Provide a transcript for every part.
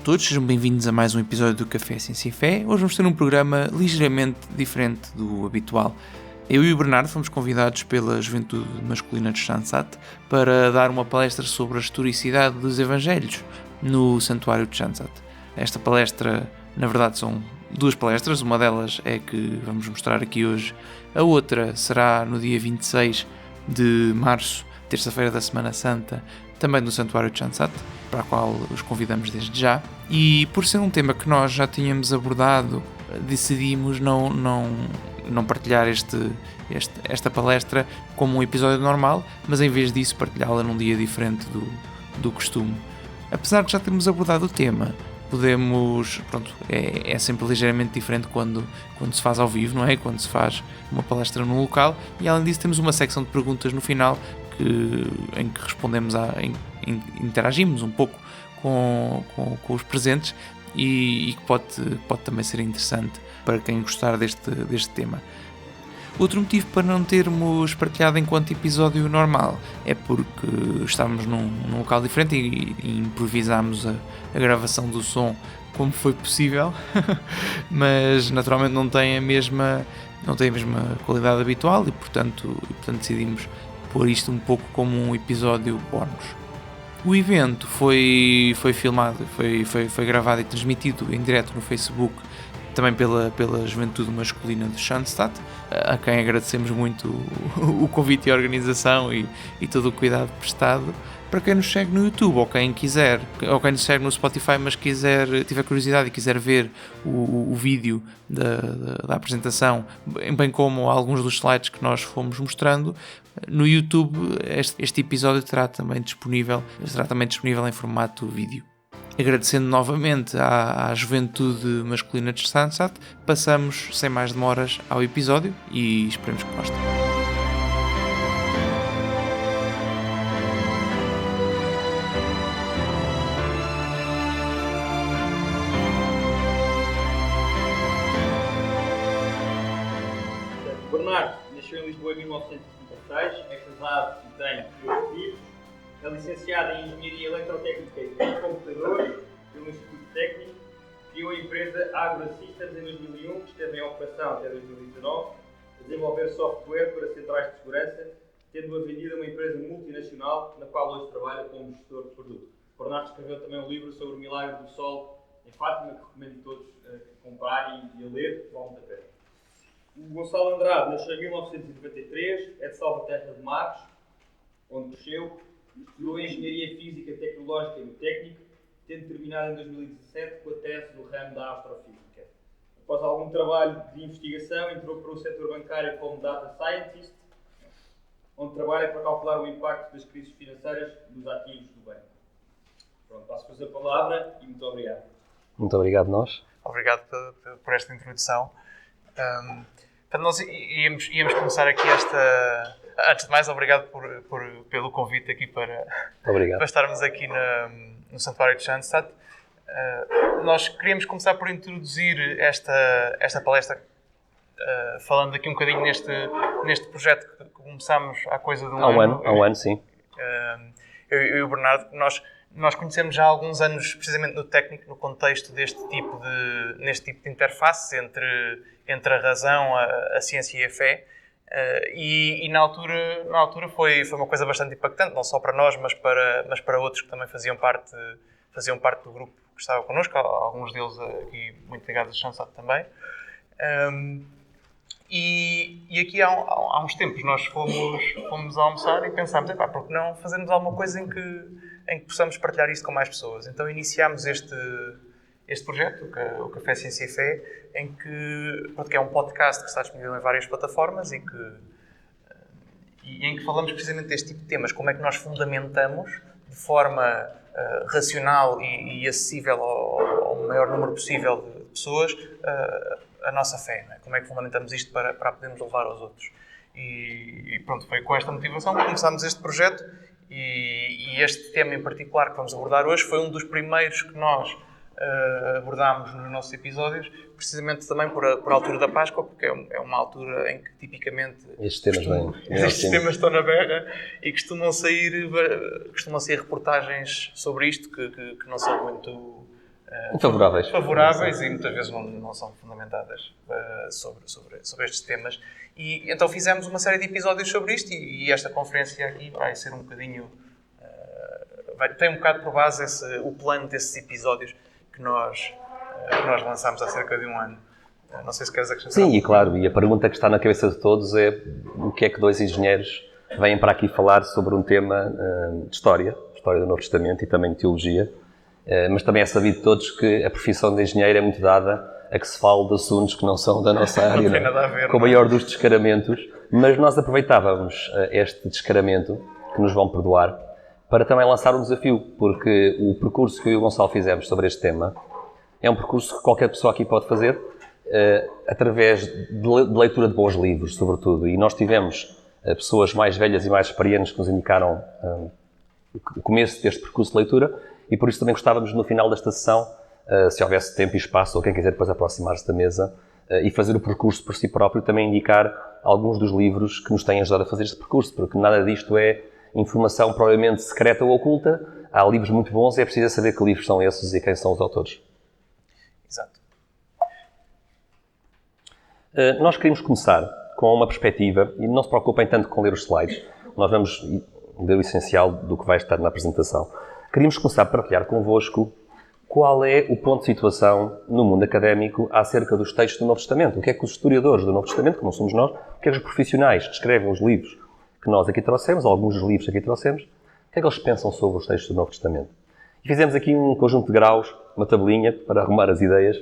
todos, sejam bem-vindos a mais um episódio do Café Ciência e Fé. Hoje vamos ter um programa ligeiramente diferente do habitual. Eu e o Bernardo fomos convidados pela Juventude Masculina de Chansat para dar uma palestra sobre a historicidade dos Evangelhos no Santuário de Chansat. Esta palestra, na verdade, são duas palestras, uma delas é que vamos mostrar aqui hoje, a outra será no dia 26 de março, terça-feira da Semana Santa, também no Santuário de Chansat, para a qual os convidamos desde já. E por ser um tema que nós já tínhamos abordado, decidimos não partilhar esta palestra como um episódio normal, mas em vez disso partilhá-la num dia diferente do costume. Apesar de já termos abordado o tema, é sempre ligeiramente diferente quando se faz ao vivo, não é? Quando se faz uma palestra num local, e além disso temos uma secção de perguntas no final em que respondemos, interagimos um pouco com os presentes e que pode também ser interessante para quem gostar deste tema. Outro motivo para não termos partilhado enquanto episódio normal é porque estávamos num local diferente e improvisámos a gravação do som como foi possível, mas naturalmente não tem a mesma qualidade habitual e portanto decidimos pôr isto um pouco como um episódio bónus. O evento foi filmado, foi gravado e transmitido em direto no Facebook, também pela Juventude Masculina de Schanstatt, a quem agradecemos muito o convite e a organização e todo o cuidado prestado. Para quem nos segue no YouTube ou quem nos segue no Spotify, mas tiver curiosidade e quiser ver o vídeo da apresentação, bem como alguns dos slides que nós fomos mostrando, no YouTube este episódio estará também disponível em formato vídeo. Agradecendo novamente à Juventude Masculina de Chansat, passamos sem mais demoras ao episódio e esperemos que gostem. Bernardo nasceu em Lisboa em 1976, é casado e tem 2 filhos. É licenciado em Engenharia Eletrotécnica e Computadores pelo Instituto Técnico. Criou a empresa AgroSystems em 2001, que esteve em operação até 2019, a desenvolver software para centrais de segurança, tendo-a vendido a uma empresa multinacional, na qual hoje trabalha como gestor de produto. Bernardo escreveu também um livro sobre o milagre do sol em Fátima, que recomendo todos a comprarem e a ler, vale muito a pena. O Gonçalo Andrade nasceu em 1993, é de Salvaterra de Matos, onde cresceu. Estudou Engenharia Física Tecnológica no Técnico, tendo terminado em 2017 com a tese no ramo da Astrofísica. Após algum trabalho de investigação, entrou para o setor bancário como Data Scientist, onde trabalha para calcular o impacto das crises financeiras dos ativos do banco. Pronto, passo-vos a palavra e muito obrigado. Muito obrigado, nós. Obrigado por esta introdução. Nós íamos começar aqui Antes de mais, obrigado pelo convite aqui para estarmos aqui no Santuário de Chanstat. Nós queríamos começar por introduzir esta palestra, falando aqui um bocadinho neste projeto que começámos há coisa de um ano. Há um ano, sim. Eu e o Bernardo, nós conhecemos já há alguns anos, precisamente no técnico, no contexto neste tipo de interfaces entre a razão, a ciência e a fé. E na altura foi uma coisa bastante impactante, não só para nós, mas para outros que também faziam parte do grupo que estava connosco, alguns deles aqui muito ligados a Chansat também. E aqui há uns tempos nós fomos almoçar e pensámos, por que não fazermos alguma coisa em que possamos partilhar isto com mais pessoas? Então iniciámos este projeto, o Café Ciência e Fé, que é um podcast que está disponível em várias plataformas e em que falamos precisamente deste tipo de temas, como é que nós fundamentamos de forma racional e acessível ao maior número possível de pessoas a nossa fé, não é? Como é que fundamentamos isto para podermos levar aos outros. E pronto, foi com esta motivação que começámos este projeto e este tema em particular que vamos abordar hoje foi um dos primeiros que nós abordámos nos nossos episódios, precisamente também por altura da Páscoa, porque é uma altura em que tipicamente estes temas estão na berra e costumam sair reportagens sobre isto que não são muito favoráveis e muitas vezes não são fundamentadas sobre estes temas. E então fizemos uma série de episódios sobre isto e esta conferência aqui vai ser um bocadinho... tem um bocado por base o plano desses episódios que nós lançámos há cerca de um ano. Não sei se queres acrescentar. Sim, e claro, e a pergunta que está na cabeça de todos é o que é que dois engenheiros vêm para aqui falar sobre um tema de história do Novo Testamento e também de teologia, mas também é sabido de todos que a profissão de engenheiro é muito dada a que se fale de assuntos que não são da nossa área, não tem nada a ver, com o maior dos descaramentos, mas nós aproveitávamos este descaramento, que nos vão perdoar, para também lançar um desafio, porque o percurso que eu e o Gonçalo fizemos sobre este tema é um percurso que qualquer pessoa aqui pode fazer, através de leitura de bons livros, sobretudo. E nós tivemos pessoas mais velhas e mais experientes que nos indicaram o começo deste percurso de leitura, e por isso também gostávamos, no final desta sessão, se houvesse tempo e espaço, ou quem quiser depois aproximar-se da mesa, e fazer o percurso por si próprio, também indicar alguns dos livros que nos têm ajudado a fazer este percurso, porque nada disto é informação provavelmente secreta ou oculta. Há livros muito bons e é preciso saber que livros são esses e quem são os autores. Exato. Nós queríamos começar com uma perspectiva, e não se preocupem tanto com ler os slides, nós vamos ler o essencial do que vai estar na apresentação. Queríamos começar a partilhar convosco qual é o ponto de situação no mundo académico acerca dos textos do Novo Testamento. O que é que os historiadores do Novo Testamento, que não somos nós, o que é que os profissionais que escrevem os livros que nós aqui trouxemos, alguns dos livros que aqui trouxemos, o que é que eles pensam sobre os textos do Novo Testamento. E fizemos aqui um conjunto de graus, uma tabelinha para arrumar as ideias.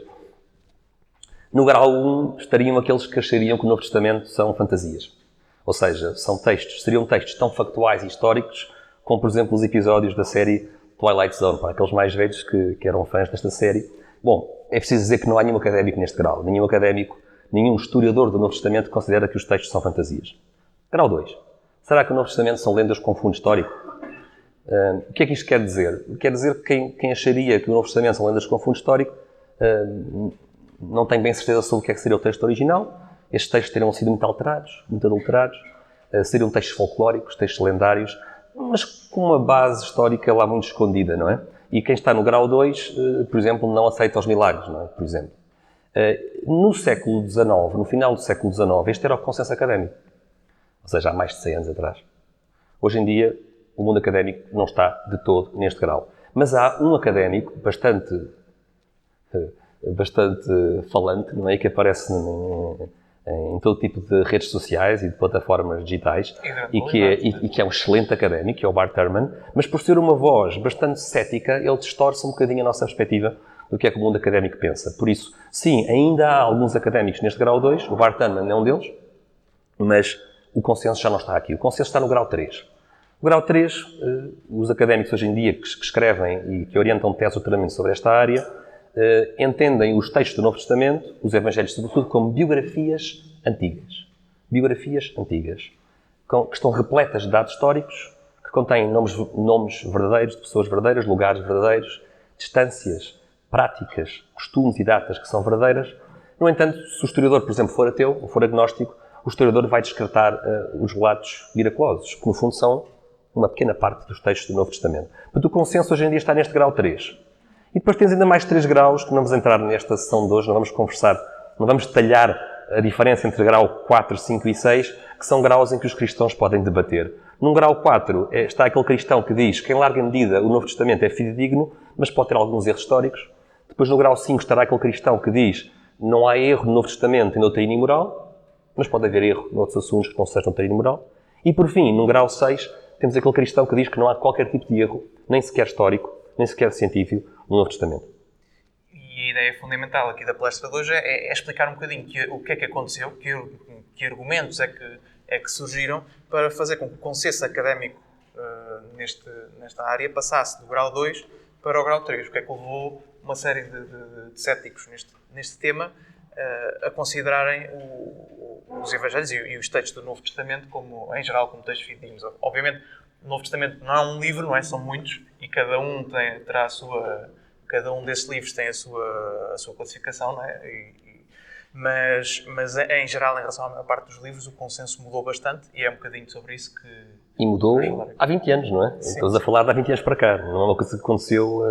No grau 1 estariam aqueles que achariam que o Novo Testamento são fantasias. Ou seja, seriam textos tão factuais e históricos como, por exemplo, os episódios da série Twilight Zone, para aqueles mais velhos que eram fãs desta série. Bom, é preciso dizer que não há nenhum académico neste grau. Nenhum académico, nenhum historiador do Novo Testamento considera que os textos são fantasias. Grau 2. Será que o Novo Testamento são lendas com fundo histórico? O que é que isto quer dizer? Quer dizer que quem acharia que o Novo Testamento são lendas com fundo histórico não tem bem certeza sobre o que é que seria o texto original. Estes textos teriam sido muito alterados, muito adulterados. Seriam textos folclóricos, textos lendários, mas com uma base histórica lá muito escondida, não é? E quem está no grau 2, por exemplo, não aceita os milagres, não é? Por exemplo. No século XIX, no final do século XIX, este era o consenso académico. Ou seja, há mais de 100 anos atrás. Hoje em dia, o mundo académico não está de todo neste grau. Mas há um académico bastante falante, não é? Que aparece em todo tipo de redes sociais e de plataformas digitais e que é um excelente académico, que é o Bart Ehrman, mas por ser uma voz bastante cética, ele distorce um bocadinho a nossa perspectiva do que é que o mundo académico pensa. Por isso, sim, ainda há alguns académicos neste grau 2, o Bart Ehrman é um deles, mas o consenso já não está aqui. O consenso está no grau 3. O grau 3, os académicos hoje em dia que escrevem e que orientam tese ou doutoramento sobre esta área, entendem os textos do Novo Testamento, os Evangelhos sobretudo, como biografias antigas. Biografias antigas, que estão repletas de dados históricos, que contêm nomes verdadeiros, de pessoas verdadeiras, lugares verdadeiros, distâncias, práticas, costumes e datas que são verdadeiras. No entanto, se o historiador, por exemplo, for ateu ou for agnóstico, o historiador vai descartar os relatos miraculosos, que no fundo são uma pequena parte dos textos do Novo Testamento. Portanto, o consenso hoje em dia está neste grau 3. E depois tens ainda mais 3 graus, que não vamos entrar nesta sessão de hoje, não vamos conversar, não vamos detalhar a diferença entre grau 4, 5 e 6, que são graus em que os cristãos podem debater. Num grau 4 está aquele cristão que diz que, em larga medida, o Novo Testamento é fidedigno, mas pode ter alguns erros históricos. Depois, no grau 5, estará aquele cristão que diz não há erro no Novo Testamento em doutrina e moral, mas pode haver erro noutros assuntos que não sejam doutrina e moral. E, por fim, no grau 6, temos aquele cristão que diz que não há qualquer tipo de erro, nem sequer histórico, nem sequer científico, no Novo Testamento. E a ideia fundamental aqui da palestra de hoje é explicar um bocadinho o que é que aconteceu, que argumentos é que surgiram para fazer com que o consenso académico nesta área passasse do grau 2 para o grau 3. O que é que levou uma série de céticos neste tema a considerarem os Evangelhos e os textos do Novo Testamento, em geral, como textos fidedignos. Obviamente, o Novo Testamento não é um livro, não é? São muitos, e cada um desses livros tem a sua classificação, não é? Mas em geral, em relação à maior parte dos livros, o consenso mudou bastante, e é um bocadinho sobre isso que... E mudou há 20 anos, não é? Estamos a falar de há 20 anos para cá. Não é uma coisa que aconteceu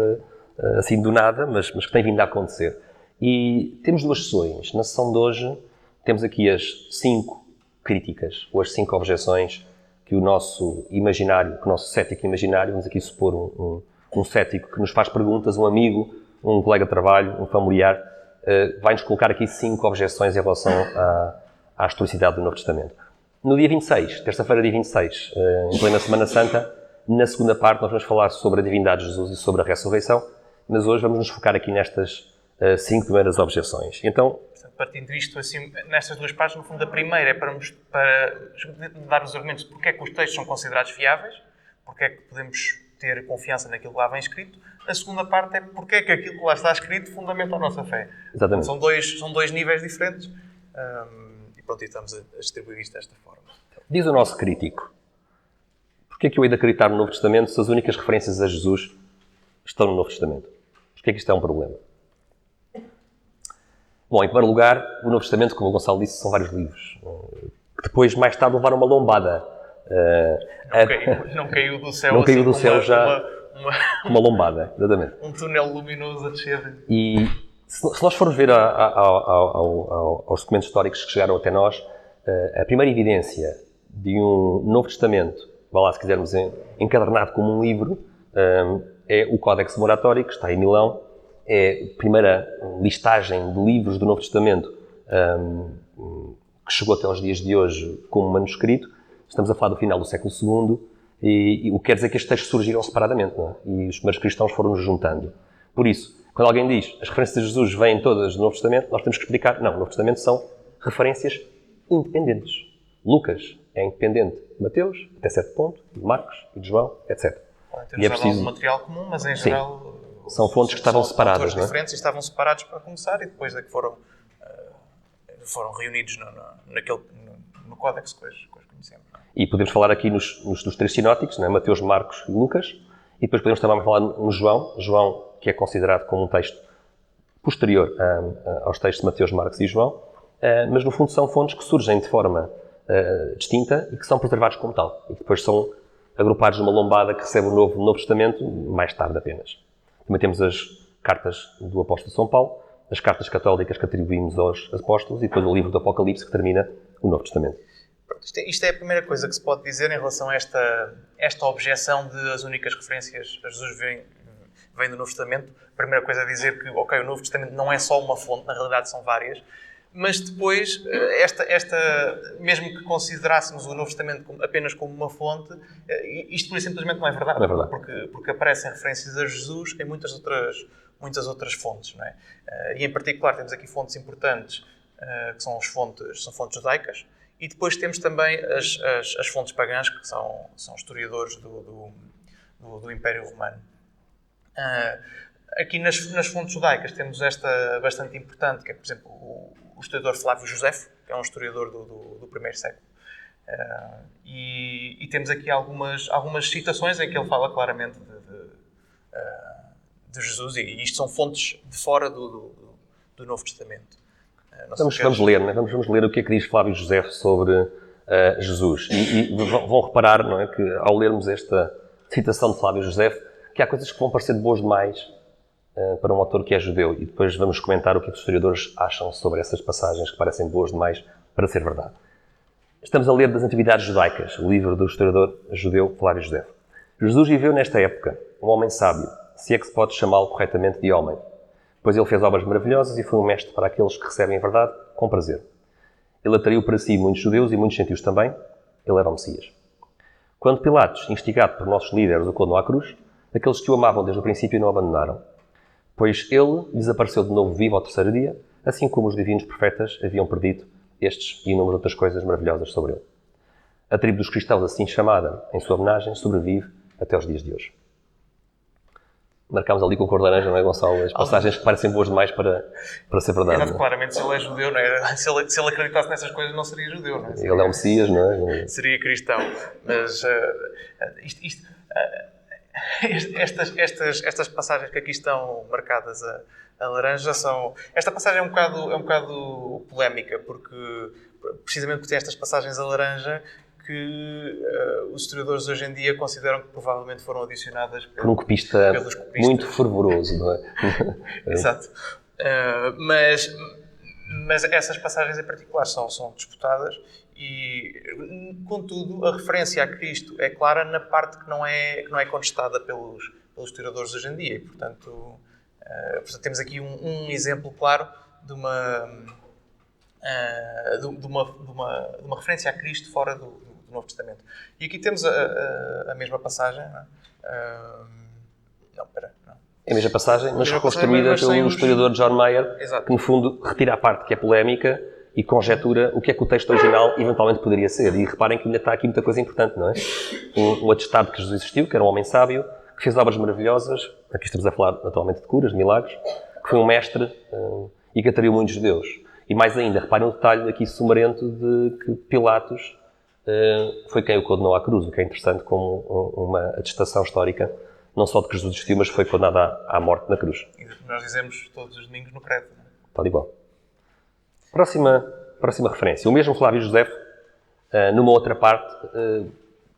assim do nada, mas que tem vindo a acontecer. E temos duas sessões. Na sessão de hoje temos aqui as 5 críticas, ou as 5 objeções que o nosso imaginário, que o nosso cético imaginário, vamos aqui supor um cético que nos faz perguntas, um amigo, um colega de trabalho, um familiar, vai-nos colocar aqui 5 objeções em relação à historicidade do Novo Testamento. No dia 26, terça-feira, dia 26, em plena Semana Santa, na segunda parte nós vamos falar sobre a divindade de Jesus e sobre a ressurreição, mas hoje vamos nos focar aqui nestas 5 primeiras objeções. Então, partindo disto, assim, nestas duas partes, no fundo, a primeira é para dar os argumentos de porque é que os textos são considerados fiáveis, porque é que podemos ter confiança naquilo que lá vem escrito. A segunda parte é porque é que aquilo que lá está escrito fundamenta a nossa fé. Exatamente. São dois níveis diferentes e pronto, e estamos a distribuir isto desta forma. Diz o nosso crítico, porque é que eu hei de acreditar no Novo Testamento se as únicas referências a Jesus estão no Novo Testamento? Porque é que isto é um problema? Bom, em primeiro lugar, o Novo Testamento, como o Gonçalo disse, são vários livros, que depois, mais tarde, levaram uma lombada. Não caiu do céu, não caiu do céu já uma lombada, exatamente. Um túnel luminoso a descer. E se nós formos ver aos documentos históricos que chegaram até nós, a primeira evidência de um Novo Testamento, vá lá se quisermos encadernado como um livro, é o Códex Moratório, que está em Milão. É a primeira listagem de livros do Novo Testamento que chegou até aos dias de hoje como manuscrito. Estamos a falar do final do século II e o que quer dizer que estes textos surgiram separadamente, não é? E os primeiros cristãos foram-nos juntando. Por isso, quando alguém diz as referências de Jesus vêm todas do Novo Testamento, nós temos que explicar, não, o Novo Testamento são referências independentes. Lucas é independente de Mateus, até certo ponto, de Marcos e de João, etc. E é preciso algum material comum, mas em geral... São fontes que estavam separadas, não é? Diferentes e estavam separados para começar e depois é que foram reunidos no Códex que hoje conhecemos. E podemos falar aqui dos 3 sinóticos, não é? Mateus, Marcos e Lucas, e depois podemos também falar no João, que é considerado como um texto posterior aos textos de Mateus, Marcos e João, mas no fundo são fontes que surgem de forma distinta e que são preservados como tal, e que depois são agrupados numa lombada que recebe o Novo Testamento mais tarde apenas. Também temos as cartas do apóstolo São Paulo, as cartas católicas que atribuímos aos apóstolos e depois o livro do Apocalipse que termina o Novo Testamento. Pronto, isto é a primeira coisa que se pode dizer em relação a esta objeção de as únicas referências a Jesus vêm do Novo Testamento. A primeira coisa é dizer que, o Novo Testamento não é só uma fonte, na realidade são várias, mas depois, mesmo que considerássemos o Novo Testamento apenas como uma fonte, isto por simplesmente não é verdade. Não é verdade. Porque aparecem referências a Jesus em muitas outras fontes. Não é? E em particular temos aqui fontes importantes, que são fontes judaicas, e depois temos também as fontes pagãs, que são historiadores do Império Romano. Aqui nas fontes judaicas temos esta bastante importante, que é, por exemplo, o historiador Flávio Josefo, que é um historiador do primeiro século. E temos aqui algumas citações em que ele fala claramente de Jesus, e isto são fontes de fora do Novo Testamento. Vamos ler, não é? Vamos ler o que é que diz Flávio Josefo sobre Jesus. E vão reparar, não é, que ao lermos esta citação de Flávio Josefo, que há coisas que vão parecer boas demais para um autor que é judeu, e depois vamos comentar o que os historiadores acham sobre essas passagens que parecem boas demais para ser verdade. Estamos a ler das Antiguidades Judaicas, o livro do historiador judeu Flávio Josefo. Jesus viveu nesta época, um homem sábio, se é que se pode chamá-lo corretamente de homem, pois ele fez obras maravilhosas e foi um mestre para aqueles que recebem a verdade com prazer. Ele atraiu para si muitos judeus e muitos gentios também. Ele era o Messias. Quando Pilatos, instigado por nossos líderes, o condenou à cruz, aqueles que o amavam desde o princípio não o abandonaram, pois ele desapareceu de novo vivo ao terceiro dia, assim como os divinos profetas haviam predito estes e inúmeras outras coisas maravilhosas sobre ele. A tribo dos cristãos, assim chamada, em sua homenagem, sobrevive até os dias de hoje. Marcámos ali com cor de laranja, não é, Gonçalo? As passagens que parecem boas demais para ser verdade. Exato, claramente, se ele é judeu, não é? Se ele acreditasse nessas coisas, não seria judeu, não é? Ele é o Messias, não é? Seria cristão. Mas estas passagens que aqui estão marcadas a laranja são... Esta passagem é um bocado polémica, porque precisamente porque tem estas passagens a laranja que os historiadores hoje em dia consideram que provavelmente foram adicionadas por um copista muito fervoroso, não é? Exato. Mas essas passagens em particular são disputadas e, contudo, a referência a Cristo é clara na parte que não é contestada pelos historiadores hoje em dia. E, portanto, temos aqui um exemplo claro de uma referência a Cristo fora do Novo Testamento. E aqui temos a mesma passagem. Não. É a mesma passagem, mas reconstruída pelo historiador John Mayer, Exato. que no fundo retira a parte que é polémica e conjetura o que é que o texto original eventualmente poderia ser. E reparem que ainda está aqui muita coisa importante, não é? Um atestado de que Jesus existiu, que era um homem sábio, que fez obras maravilhosas, aqui estamos a falar atualmente de curas, de milagres, que foi um mestre e que atraiu muitos judeus. E mais ainda, reparem um detalhe aqui sumarento de que Pilatos foi quem o condenou à cruz, o que é interessante como uma atestação histórica, não só de que Jesus existiu, mas foi condenado à morte na cruz. E nós dizemos todos os domingos no credo. Tal igual. Próxima referência. O mesmo Flávio Josefo, numa outra parte,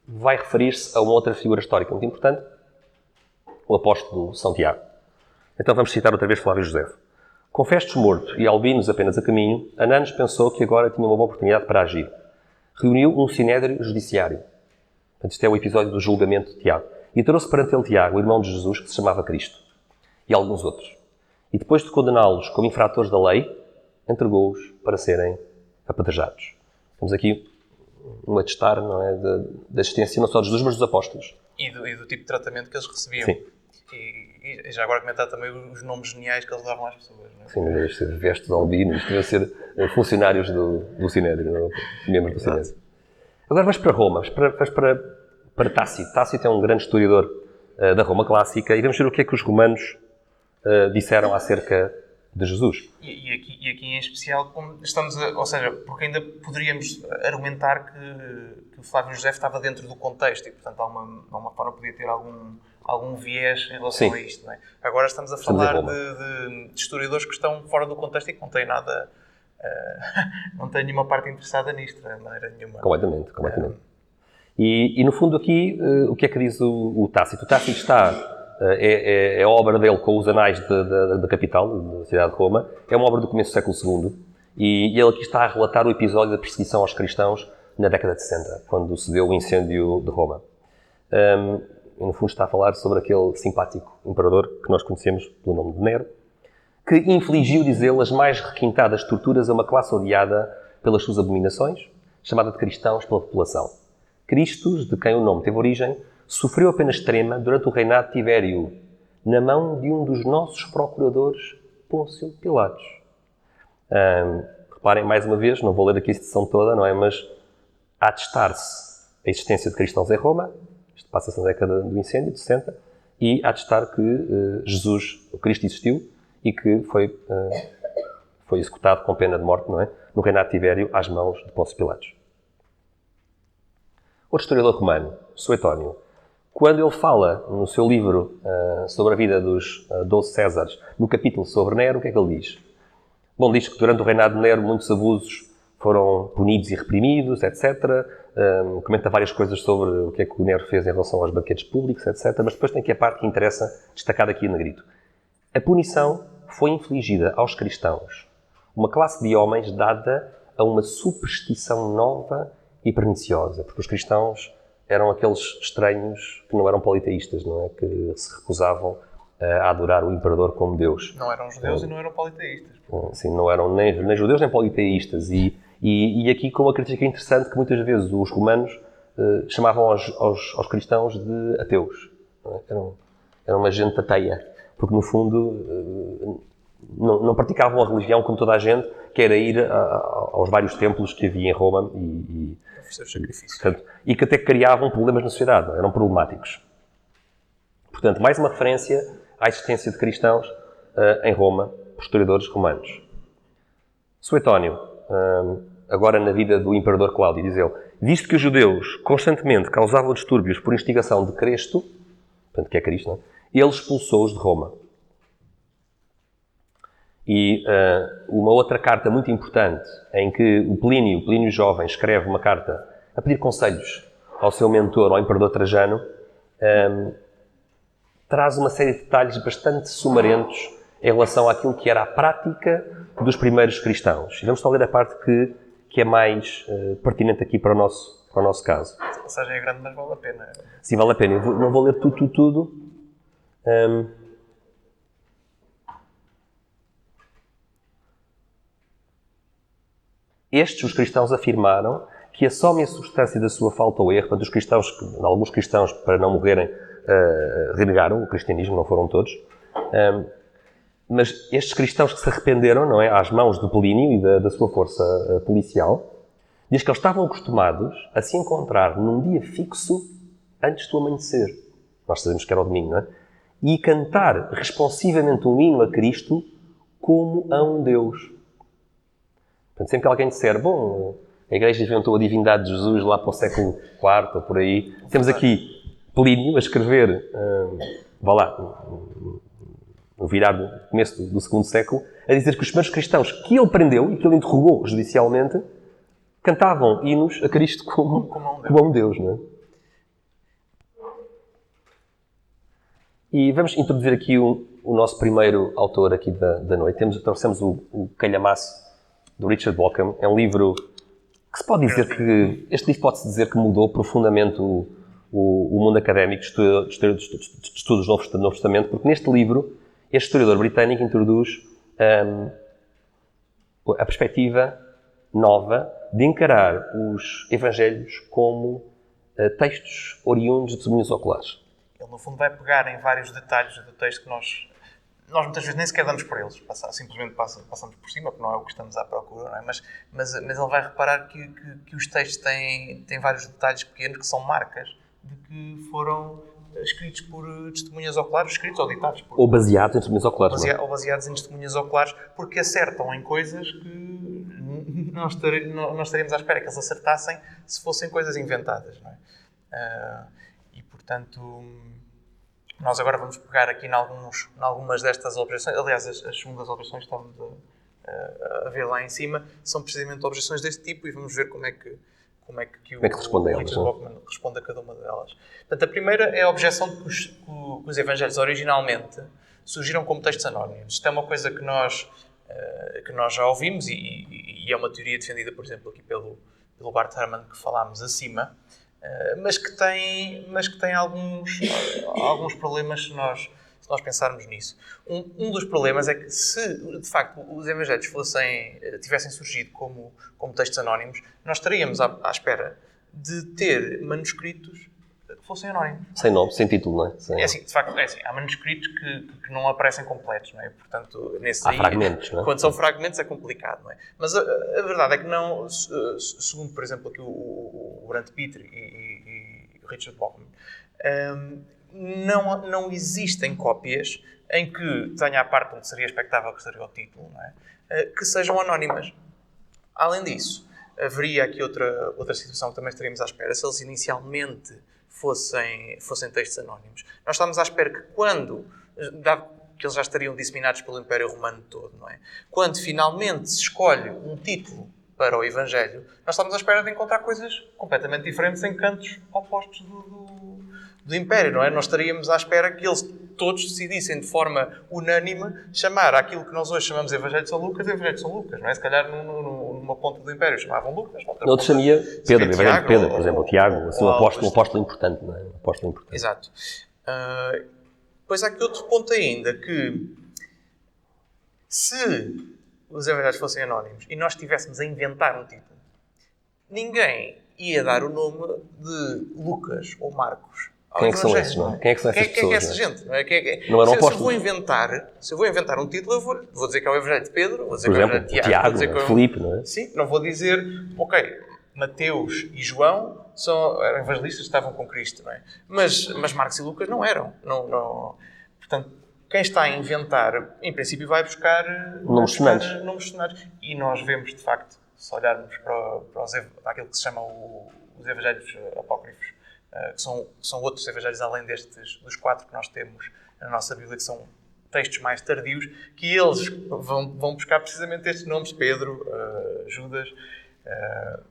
vai referir-se a uma outra figura histórica muito importante, o apóstolo São Tiago. Então vamos citar outra vez Flávio Josefo. Com Festus morto e albinos apenas a caminho, Ananos pensou que agora tinha uma boa oportunidade para agir. Reuniu um sinédrio judiciário. Portanto, isto é o episódio do julgamento de Tiago. E trouxe perante ele Tiago, o irmão de Jesus, que se chamava Cristo, e alguns outros. E depois de condená-los como infratores da lei, entregou-os para serem apedrejados. Temos aqui um atestar, não é, da existência não só de Jesus, mas dos apóstolos. E do tipo de tratamento que eles recebiam. Sim. E já agora comentar também os nomes geniais que eles davam às pessoas. Não é? Sim, mas estes vestes albinos, isto devem ser funcionários do Sinédrio, não? Membros do Sinédrio. Agora vais para Roma, vais para Tácito. Tácito é um grande historiador da Roma clássica e vamos ver o que é que os romanos disseram acerca de Jesus. E aqui em especial, como estamos ou seja, porque ainda poderíamos argumentar que o Flávio José estava dentro do contexto e, portanto, alguma forma podia ter algum viés em relação Sim. a isto. Não é? Agora estamos a falar de historiadores que estão fora do contexto e que não têm nada, não têm nenhuma parte interessada nisto, de maneira nenhuma. Completamente. E no fundo aqui, o que é que diz o Tácito? O Tácito está... É a obra dele com os anais da capital, da cidade de Roma. É uma obra do começo do século II. E ele aqui está a relatar o episódio da perseguição aos cristãos na década de 60, quando se deu o incêndio de Roma. E no fundo está a falar sobre aquele simpático imperador que nós conhecemos pelo nome de Nero, que infligiu, diz ele, as mais requintadas torturas a uma classe odiada pelas suas abominações, chamada de cristãos pela população. Cristos, de quem o nome teve origem, sofreu a pena extrema durante o reinado de Tibério, na mão de um dos nossos procuradores, Pôncio Pilatos. Reparem, mais uma vez, não vou ler aqui a citação toda, não é? Mas a atestar-se a existência de cristãos em Roma, isto passa-se na década do incêndio, de 60, e a atestar que Jesus, o Cristo, existiu e que foi executado com pena de morte, não é? No reinado de Tibério, às mãos de Pôncio Pilatos. Outro historiador romano, Suetónio, quando ele fala no seu livro sobre a vida dos 12 Césares, no capítulo sobre Nero, o que é que ele diz? Bom, diz que durante o reinado de Nero muitos abusos foram punidos e reprimidos, etc. Comenta várias coisas sobre o que é que o Nero fez em relação aos banquetes públicos, etc. Mas depois tem aqui a parte que interessa, destacada aqui em negrito. A punição foi infligida aos cristãos, uma classe de homens dada a uma superstição nova e perniciosa, porque os cristãos eram aqueles estranhos que não eram politeístas, não é? Que se recusavam a adorar o imperador como Deus. Não eram judeus e não eram politeístas. Sim, não eram nem judeus nem politeístas. E aqui com uma crítica interessante que muitas vezes os romanos chamavam aos cristãos de ateus. Não é? Eram uma gente ateia, porque no fundo não praticavam a religião como toda a gente, que era ir aos vários templos que havia em Roma e que até criavam problemas na sociedade, não? Eram problemáticos. Portanto, mais uma referência à existência de cristãos em Roma, por historiadores romanos. Suetónio, agora na vida do imperador Cláudio, diz ele, visto que os judeus constantemente causavam distúrbios por instigação de Cresto, portanto, que é Cristo, não é? Ele expulsou-os de Roma. E uma outra carta muito importante, em que o Plínio Jovem, escreve uma carta a pedir conselhos ao seu mentor, ao imperador Trajano, traz uma série de detalhes bastante sumarentos em relação àquilo que era a prática dos primeiros cristãos. E vamos só ler a parte que é mais pertinente aqui para o nosso caso. A mensagem é grande, mas vale a pena. Sim, vale a pena. Eu não vou ler tudo. Estes, os cristãos, afirmaram que a soma e a substância da sua falta ou erro, portanto, alguns cristãos, para não morrerem, renegaram o cristianismo, não foram todos, mas estes cristãos que se arrependeram, não é, às mãos de Plínio e da sua força policial, diz que eles estavam acostumados a se encontrar num dia fixo antes do amanhecer. Nós sabemos que era o domingo, não é? E cantar responsivamente um hino a Cristo como a um Deus. Portanto, sempre que alguém disser, bom, a Igreja inventou a divindade de Jesus lá para o século IV ou por aí, temos aqui Plínio a escrever, vá lá, no virar do começo do segundo século, a dizer que os primeiros cristãos que ele prendeu e que ele interrogou judicialmente cantavam hinos a Cristo como a um Deus, não é? E vamos introduzir aqui o nosso primeiro autor aqui da noite. Trouxemos o Calhamaço, do Richard Bauckham. É um livro que se pode dizer que... Este livro pode-se dizer que mudou profundamente o mundo académico de estudos do Novo Testamento, porque neste livro este historiador britânico introduz a perspectiva nova de encarar os Evangelhos como textos oriundos de testemunhos oculares. Ele, no fundo, vai pegar em vários detalhes do texto que nós muitas vezes nem sequer damos por eles, simplesmente passamos por cima, porque não é o que estamos à procura, não é? Mas ele vai reparar que os textos têm vários detalhes pequenos que são marcas de que foram escritos por testemunhas oculares, escritos ou ditados por... Ou baseados em testemunhas oculares. Ou baseados em testemunhas oculares, porque acertam em coisas que não estaríamos à espera que eles acertassem se fossem coisas inventadas, não é? E, portanto, nós agora vamos pegar aqui em algumas destas objeções. Aliás, as segundas objeções que estamos a ver lá em cima são precisamente objeções deste tipo e vamos ver como é que responde a elas, Richard Bauckham responde a cada uma delas. Portanto, a primeira é a objeção de que os Evangelhos originalmente surgiram como textos anónimos. Isto é uma coisa que nós já ouvimos e é uma teoria defendida, por exemplo, aqui pelo Bart Ehrman, que falámos acima, mas que tem alguns problemas se nós pensarmos nisso. Um dos problemas é que se, de facto, os Evangelhos tivessem surgido como textos anónimos, nós estaríamos à espera de ter manuscritos que fossem anónimos. Sem nome, sem título, não é? É assim, de facto, há manuscritos que não aparecem completos, não é? Portanto, há fragmentos, não é? Quando são fragmentos é complicado, não é? Mas a verdade é que não, segundo, por exemplo, aqui o Brant Pitre e o Richard Bauckham, não existem cópias em que tenha a parte onde seria expectável que seria o título, não é? Que sejam anónimas. Além disso, haveria aqui outra situação que também estaríamos à espera. Se eles inicialmente fossem textos anónimos, nós estamos à espera que dado que eles já estariam disseminados pelo Império Romano todo, não é? Quando finalmente se escolhe um título para o Evangelho, nós estamos à espera de encontrar coisas completamente diferentes em cantos opostos do Império, não é? Nós estaríamos à espera que eles todos decidissem de forma unânime chamar aquilo que nós hoje chamamos de Evangelho de São Lucas, Evangelho de São Lucas, não é? Se calhar numa ponta do Império chamavam Lucas. Outro chamia Pedro, Evangelho de Pedro, por exemplo, Tiago, assim, um apóstolo importante, não é? Um apóstolo importante. Exato. Pois há aqui outro ponto ainda, que se os Evangelhos fossem anónimos e nós estivéssemos a inventar um título, ninguém ia dar o nome de Lucas ou Marcos. Quem é que são esses, não é? Quem é que são essas pessoas? Quem é essa gente? Não é? Não eram apóstolos. Se eu vou inventar um título, eu vou dizer que é o Evangelho de Pedro, vou dizer por que é o exemplo, Evangelho de Tiago, vou dizer que é o... Filipe, não é? Sim, não vou dizer, Mateus e João eram evangelistas, estavam com Cristo, não é? Mas Marcos e Lucas não eram. Não. Portanto, quem está a inventar, em princípio, vai buscar nomes sonantes. E nós vemos, de facto, se olharmos para aquilo que se chama os Evangelhos Apócrifos, que são outros evangelhos além dos 4 que nós temos na nossa Bíblia, que são textos mais tardios, que eles vão buscar precisamente estes nomes, Pedro, Judas,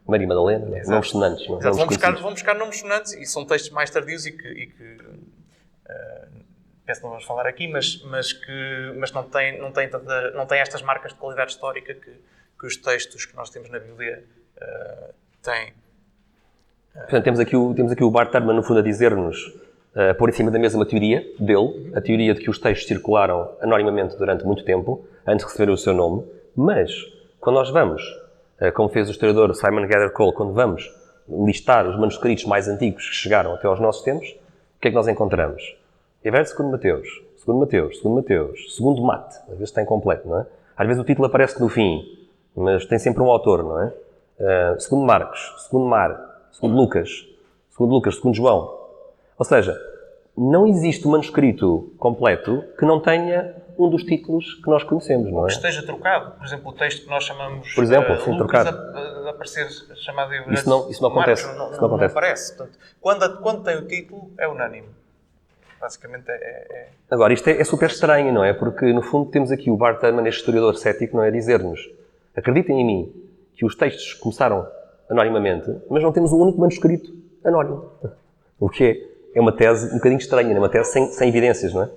Maria Madalena, nomes sonantes. Vão buscar nomes sonantes e são textos mais tardios e que penso que não vamos falar aqui, mas não tem estas marcas de qualidade histórica que os textos que nós temos na Bíblia têm. Portanto, temos aqui o Bart Ehrman, no fundo, a dizer-nos, a pôr em cima da mesa uma teoria dele, a teoria de que os textos circularam anonimamente durante muito tempo, antes de receberem o seu nome, mas quando nós vamos, como fez o historiador Simon Gather-Cole, quando vamos listar os manuscritos mais antigos que chegaram até aos nossos tempos, o que é que nós encontramos? Evangelho segundo Mateus, segundo Mate, às vezes está incompleto, não é? Às vezes o título aparece no fim, mas tem sempre um autor, não é? Segundo Marcos, segundo Mar, segundo Lucas, segundo João. Ou seja, não existe um manuscrito completo que não tenha um dos títulos que nós conhecemos, não é? Que esteja trocado. Por exemplo, o texto que nós chamamos por exemplo, sim, Lucas trocado. aparecer chamado Evangelho. Isso não acontece. Marcos, não aparece. Portanto, quando tem o título, é unânime. Basicamente Agora, isto é super estranho, não é? Porque, no fundo, temos aqui o Bart Ehrman, este historiador cético, não é? Dizer-nos, acreditem em mim, que os textos começaram anonimamente, mas não temos um único manuscrito anónimo. O que é uma tese um bocadinho estranha, não é? Uma tese sem evidências, não é?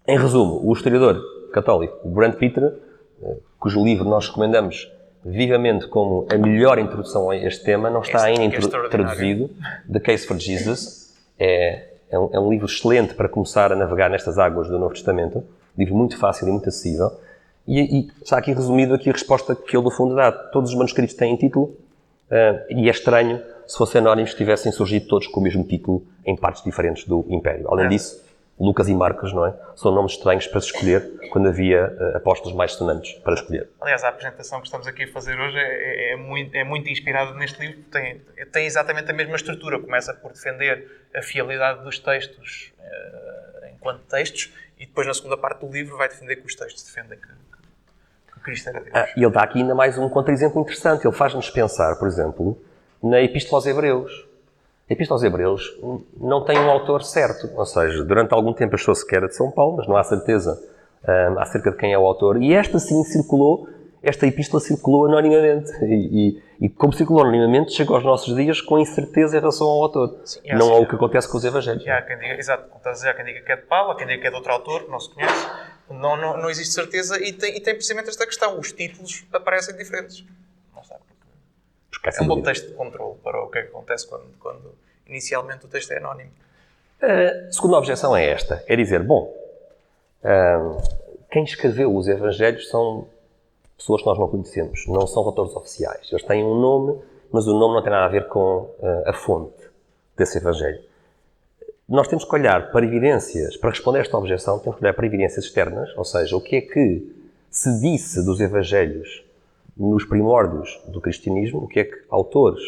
Em resumo, o historiador católico Brent Peter, cujo livro nós recomendamos vivamente como a melhor introdução a este tema, não está ainda traduzido, The Case for Jesus. É um livro excelente para começar a navegar nestas águas do Novo Testamento. Livro muito fácil e muito acessível. E está aqui resumido a resposta que ele, no fundo, dá. Todos os manuscritos têm título, e é estranho se fossem anónimos que tivessem surgido todos com o mesmo título em partes diferentes do Império. Além disso, Lucas e Marcos, não é? São nomes estranhos para se escolher quando havia apóstolos mais sonantes para escolher. Aliás, a apresentação que estamos aqui a fazer hoje é muito inspirada neste livro, porque tem exatamente a mesma estrutura. Começa por defender a fidelidade dos textos enquanto textos e depois, na segunda parte do livro, vai defender que os textos defendem que Cristo era Deus. E ele dá aqui ainda mais um contra-exemplo interessante. Ele faz-nos pensar, por exemplo, na Epístola aos Hebreus. A Epístola aos Hebreus não tem um autor certo, ou seja, durante algum tempo achou-se que era de São Paulo, mas não há certeza acerca de quem é o autor, e esta Epístola circulou anonimamente, e como circulou anonimamente, chegou aos nossos dias com incerteza em relação ao autor. Sim, não é o que acontece com os Evangelhos. Há quem diga, exato, há quem diga que é de Paulo, há quem diga que é de outro autor, que não se conhece, não existe certeza, e tem precisamente esta questão, os títulos aparecem diferentes. Não sabe. É um bom texto de controle para o que é que acontece quando inicialmente o texto é anónimo. A segunda objeção é esta. É dizer, quem escreveu os Evangelhos são pessoas que nós não conhecemos. Não são autores oficiais. Eles têm um nome, mas o nome não tem nada a ver com a fonte desse Evangelho. Nós temos que olhar para evidências, para responder a esta objeção, temos que olhar para evidências externas, ou seja, o que é que se disse dos Evangelhos nos primórdios do cristianismo, o que é que autores,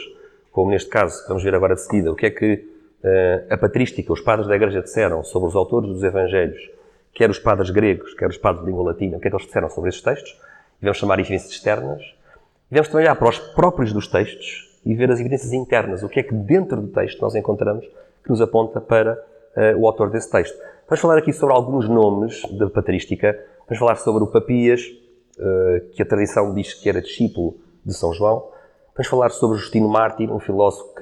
como neste caso, vamos ver agora de seguida, o que é que a patrística, os padres da Igreja disseram sobre os autores dos Evangelhos, quer os padres gregos, quer os padres de língua latina, o que é que eles disseram sobre esses textos, e vamos chamar evidências externas, e vamos também olhar para os próprios dos textos e ver as evidências internas, o que é que dentro do texto nós encontramos que nos aponta para o autor desse texto. Vamos falar aqui sobre alguns nomes da patrística, vamos falar sobre o Papias, que a tradição diz que era discípulo de São João. Vamos falar sobre Justino Mártir, um filósofo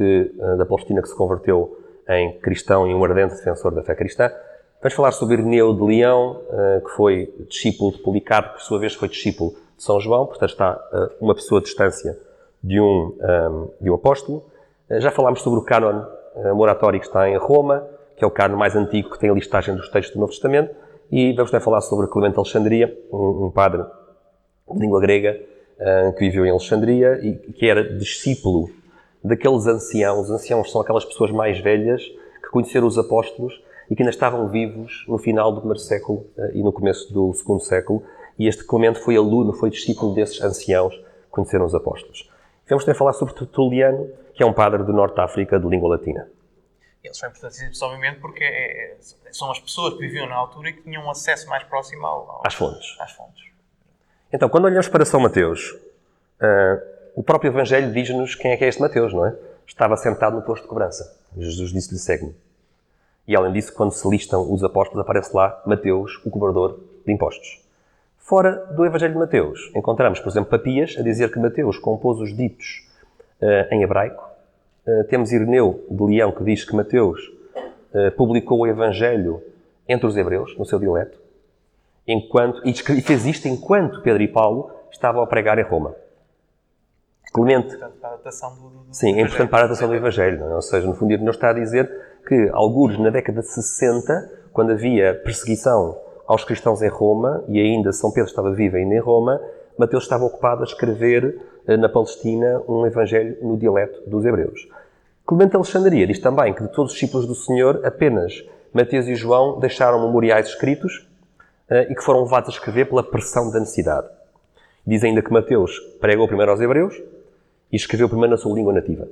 da Palestina que se converteu em cristão e um ardente defensor da fé cristã. Vamos falar sobre Ireneu de Leão, que foi discípulo de Policarpo, que por sua vez foi discípulo de São João, portanto está uma pessoa de distância de um apóstolo. Já falámos sobre o cânon moratório que está em Roma, que é o cânon mais antigo que tem a listagem dos textos do Novo Testamento. E vamos também falar sobre Clemente de Alexandria, um padre de língua grega, que viveu em Alexandria e que era discípulo daqueles anciãos. Os anciãos são aquelas pessoas mais velhas que conheceram os apóstolos e que ainda estavam vivos no final do primeiro século e no começo do segundo século. E este Clemente foi aluno, foi discípulo desses anciãos que conheceram os apóstolos. Vamos também falar sobre Tertuliano, que é um padre do Norte de África de língua latina. Eles são importantes, obviamente, porque são as pessoas que viviam na altura e que tinham um acesso mais próximo às fontes. Às fontes. Então, quando olhamos para São Mateus, o próprio Evangelho diz-nos quem é que é este Mateus, não é? Estava sentado no posto de cobrança. Jesus disse-lhe, segue-me. E, além disso, quando se listam os apóstolos, aparece lá Mateus, o cobrador de impostos. Fora do Evangelho de Mateus, encontramos, por exemplo, Papias a dizer que Mateus compôs os ditos em hebraico. Temos Ireneu de Leão que diz que Mateus publicou o Evangelho entre os hebreus, no seu dialeto, e fez isto enquanto Pedro e Paulo estavam a pregar em Roma. Clemente. Portanto, para a adaptação do Sim, é importante para a adaptação do Evangelho. Não é? Ou seja, no fundo, Ireneu está a dizer que, alguns na década de 60, quando havia perseguição aos cristãos em Roma, e ainda São Pedro estava vivo ainda em Roma, Mateus estava ocupado a escrever na Palestina um Evangelho no dialeto dos hebreus. Clemente de Alexandria diz também que de todos os discípulos do Senhor, apenas Mateus e João deixaram memoriais escritos e que foram levados a escrever pela pressão da necessidade. Diz ainda que Mateus pregou primeiro aos hebreus e escreveu primeiro na sua língua nativa.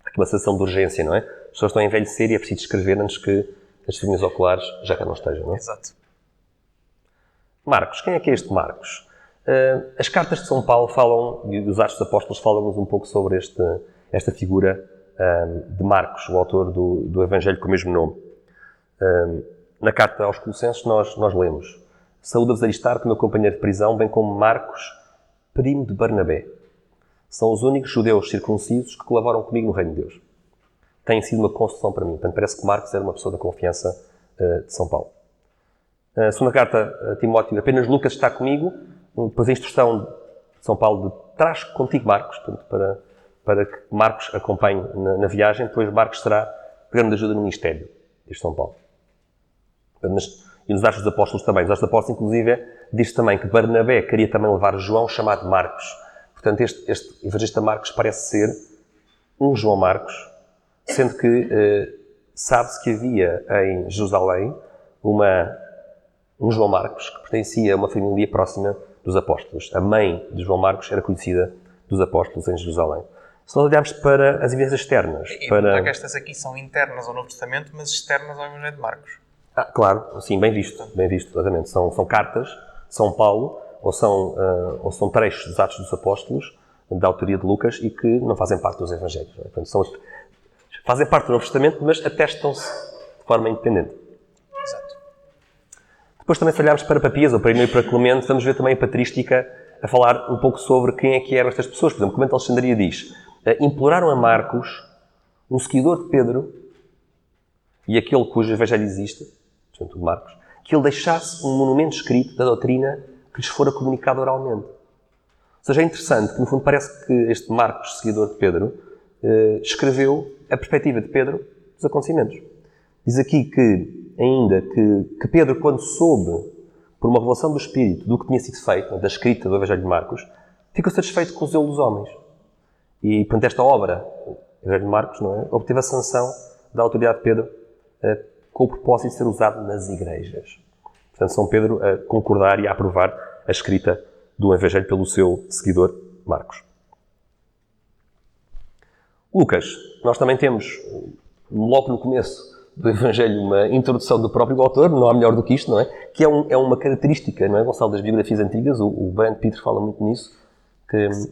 Aqui uma sensação de urgência, não é? As pessoas estão a envelhecer e é preciso escrever antes que as testemunhas oculares já cá não estejam, não é? Exato. Marcos. Quem é que é este Marcos? As cartas de São Paulo falam, e os Atos dos Apóstolos falam-nos um pouco sobre esta figura de Marcos, o autor do Evangelho com o mesmo nome. Na carta aos Colossenses nós lemos: saúda-vos Aristarco, meu companheiro de prisão, bem como Marcos, primo de Barnabé. São os únicos judeus circuncisos que colaboram comigo no Reino de Deus. Tem sido uma construção para mim. Portanto, parece que Marcos era uma pessoa da confiança de São Paulo. A segunda carta a Timóteo: apenas Lucas está comigo. Depois a instrução de São Paulo de traz contigo Marcos, portanto, para que Marcos acompanhe na viagem. Depois Marcos será de grande ajuda no ministério, diz São Paulo. E nos Atos dos Apóstolos também. Nos Atos dos Apóstolos, inclusive, diz também que Barnabé queria também levar João, chamado Marcos. Portanto, este evangelista Marcos parece ser um João Marcos, sendo que sabe-se que havia em Jerusalém um João Marcos que pertencia a uma família próxima dos apóstolos. A mãe de João Marcos era conhecida dos apóstolos em Jerusalém. Se nós olharmos para as evidências externas... E que estas aqui são internas ao Novo Testamento, mas externas ao Evangelho de Marcos. Claro, sim, bem visto, exatamente. São cartas de São Paulo, ou são trechos dos Atos dos Apóstolos, da autoria de Lucas, e que não fazem parte dos Evangelhos. Não é? Portanto, fazem parte do Novo Testamento, mas atestam-se de forma independente. Exato. Depois também, se olharmos para Papias, ou para Ireneu e para Clemente, vamos ver também a patrística a falar um pouco sobre quem é que eram estas pessoas. Por exemplo, Clemente de Alexandria diz: imploraram a Marcos, um seguidor de Pedro, e aquele cujo Evangelho existe, portanto, o Marcos, que ele deixasse um monumento escrito da doutrina que lhes fora comunicado oralmente. Ou seja, é interessante que, no fundo, parece que este Marcos, seguidor de Pedro, escreveu a perspectiva de Pedro dos acontecimentos. Diz aqui que Pedro, quando soube, por uma revelação do Espírito, do que tinha sido feito, da escrita do Evangelho de Marcos, ficou satisfeito com o zelo dos homens. E, portanto, esta obra, o Evangelho de Marcos, não é, obteve a sanção da autoridade de Pedro com o propósito de ser usado nas igrejas. Portanto, São Pedro a concordar e a aprovar a escrita do Evangelho pelo seu seguidor Marcos. Lucas. Nós também temos, logo no começo do Evangelho, uma introdução do próprio autor, não há melhor do que isto, não é? Que é uma característica, não é, Gonçalo, das biografias antigas. O Brand Peter fala muito nisso. Que... As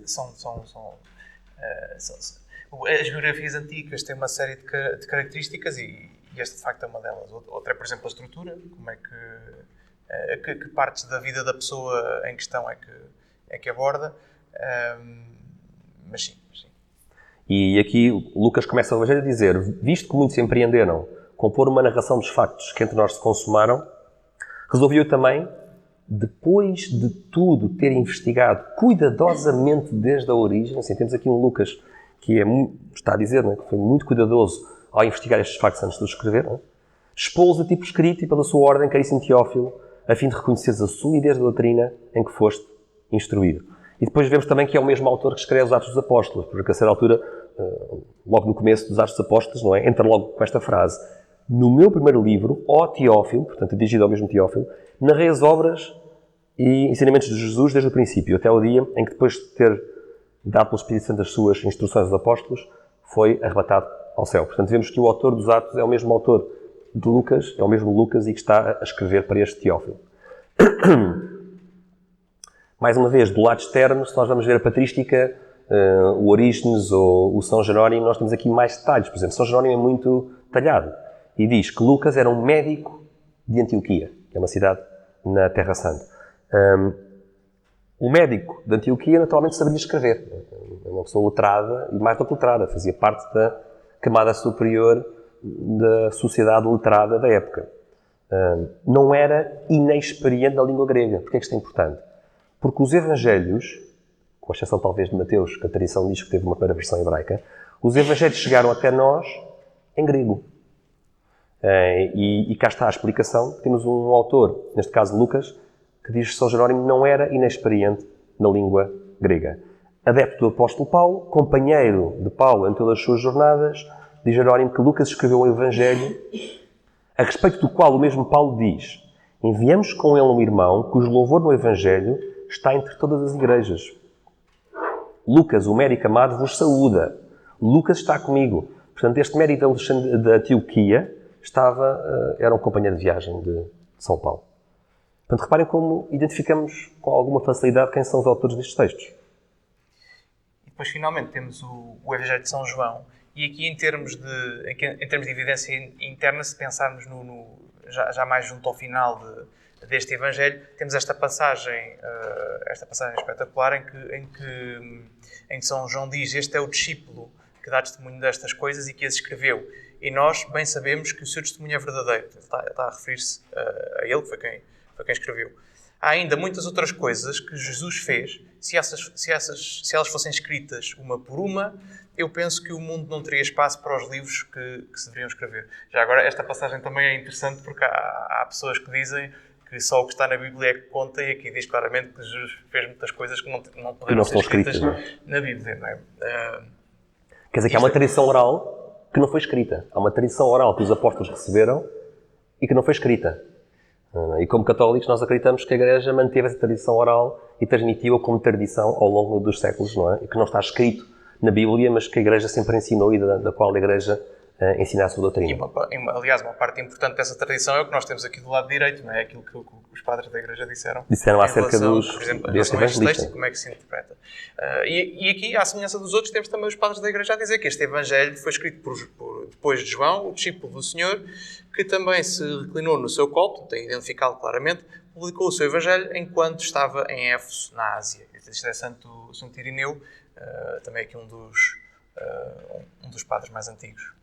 biografias antigas têm uma série de características e esta, de facto, é uma delas. Outra é, por exemplo, a estrutura. Como é que partes da vida da pessoa em questão é que aborda. Mas sim. E aqui Lucas começa o Evangelho a dizer: visto que muitos empreenderam compor uma narração dos factos que entre nós se consumaram, resolvi eu também, depois de tudo ter investigado cuidadosamente desde a origem. Assim, temos aqui um Lucas que está a dizer, não é, que foi muito cuidadoso ao investigar estes factos antes de os escrever, não é? Expô-los a tipo escrito e pela sua ordem, caríssimo Teófilo, a fim de reconheceres a solidez da doutrina em que foste instruído. E depois vemos também que é o mesmo autor que escreve os Atos dos Apóstolos, porque a certa altura, logo no começo dos Atos dos Apóstolos, não é, entra logo com esta frase: no meu primeiro livro, ó Teófilo, portanto dirigido ao mesmo Teófilo, narrei as obras e ensinamentos de Jesus desde o princípio, até o dia em que, depois de ter dado pelo Espírito Santo as suas instruções aos apóstolos, foi arrebatado ao céu. Portanto, vemos que o autor dos Atos é o mesmo autor de Lucas, é o mesmo Lucas, e que está a escrever para este Teófilo. Mais uma vez, do lado externo, se nós vamos ver a patrística, o Orígenes ou o São Jerónimo, nós temos aqui mais detalhes. Por exemplo, São Jerónimo é muito detalhado e diz que Lucas era um médico de Antioquia, que é uma cidade na Terra Santa. O médico de Antioquia naturalmente saberia escrever. É uma pessoa letrada e mais do que letrada, fazia parte da camada superior da sociedade letrada da época. Não era inexperiente na língua grega. Porquê é que isto é importante? Porque os evangelhos, com exceção talvez de Mateus, que a tradição diz que teve uma primeira versão hebraica, os evangelhos chegaram até nós em grego. E cá está a explicação. Temos um autor, neste caso Lucas, que diz que São Jerónimo não era inexperiente na língua grega. Adepto do apóstolo Paulo, companheiro de Paulo em todas as suas jornadas, diz Jerónimo que Lucas escreveu o Evangelho, a respeito do qual o mesmo Paulo diz: enviamos com ele um irmão cujo louvor no Evangelho está entre todas as igrejas. Lucas, o médico amado, vos saúda. Lucas está comigo. Portanto, este médico de Antioquia era um companheiro de viagem de São Paulo. Portanto, reparem como identificamos com alguma facilidade quem são os autores destes textos. E depois, finalmente, temos o Evangelho de São João. E aqui, em termos de evidência interna, se pensarmos já mais junto ao final deste Evangelho, temos esta passagem espetacular em que São João diz: este é o discípulo que dá testemunho destas coisas e que as escreveu. E nós bem sabemos que o seu testemunho é verdadeiro. Ele está a referir-se a ele, que foi quem escreveu. Há ainda muitas outras coisas que Jesus fez. Se elas fossem escritas uma por uma, eu penso que o mundo não teria espaço para os livros que se deveriam escrever. Já agora, esta passagem também é interessante porque há pessoas que dizem que só o que está na Bíblia é que conta, e aqui diz claramente que Jesus fez muitas coisas que não poderiam ser escritas na Bíblia. Não é? Quer dizer que há uma tradição oral que não foi escrita. Há uma tradição oral que os apóstolos receberam e que não foi escrita. E como católicos nós acreditamos que a Igreja manteve essa tradição oral e transmitiu-a como tradição ao longo dos séculos, não é? E que não está escrito na Bíblia, mas que a Igreja sempre ensinou e da qual a Igreja ensina a sua doutrina. Aliás, uma parte importante dessa tradição é o que nós temos aqui do lado direito, não é? Aquilo que os padres da Igreja disseram acerca por exemplo, deste texto e como é que se interpreta. E aqui, à semelhança dos outros, temos também os padres da Igreja a dizer que este Evangelho foi escrito depois de João, o discípulo do Senhor, que também se reclinou no seu colo, tem identificado claramente, publicou o seu Evangelho enquanto estava em Éfeso, na Ásia. Este é Santo Irineu, também aqui um dos padres mais antigos.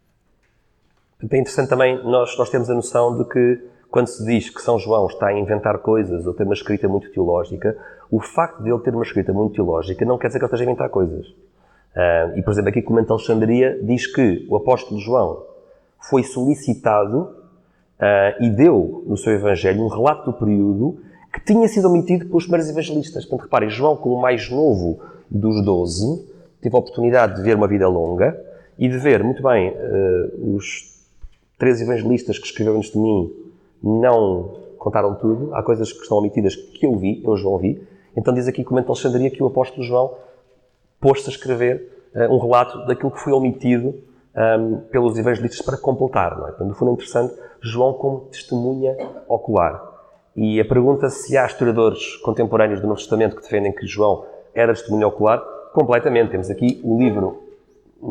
É interessante também nós termos a noção de que, quando se diz que São João está a inventar coisas ou ter uma escrita muito teológica, o facto de ele ter uma escrita muito teológica não quer dizer que ele esteja a inventar coisas. E, por exemplo, aqui como de Alexandria diz que o apóstolo João foi solicitado e deu no seu Evangelho um relato do período que tinha sido omitido pelos primeiros evangelistas. Portanto, reparem, João, como o mais novo dos 12, teve a oportunidade de ver uma vida longa e de ver, muito bem, os 3 evangelistas que escreveram antes de mim não contaram tudo. Há coisas que estão omitidas que eu, João, vi. Então diz aqui, comenta Alexandria, que o apóstolo João pôs-se a escrever um relato daquilo que foi omitido pelos evangelistas para completar. Não é? Portanto, no fundo é interessante, João como testemunha ocular. E a pergunta se há historiadores contemporâneos do Novo Testamento que defendem que João era testemunha ocular, completamente. Temos aqui o livro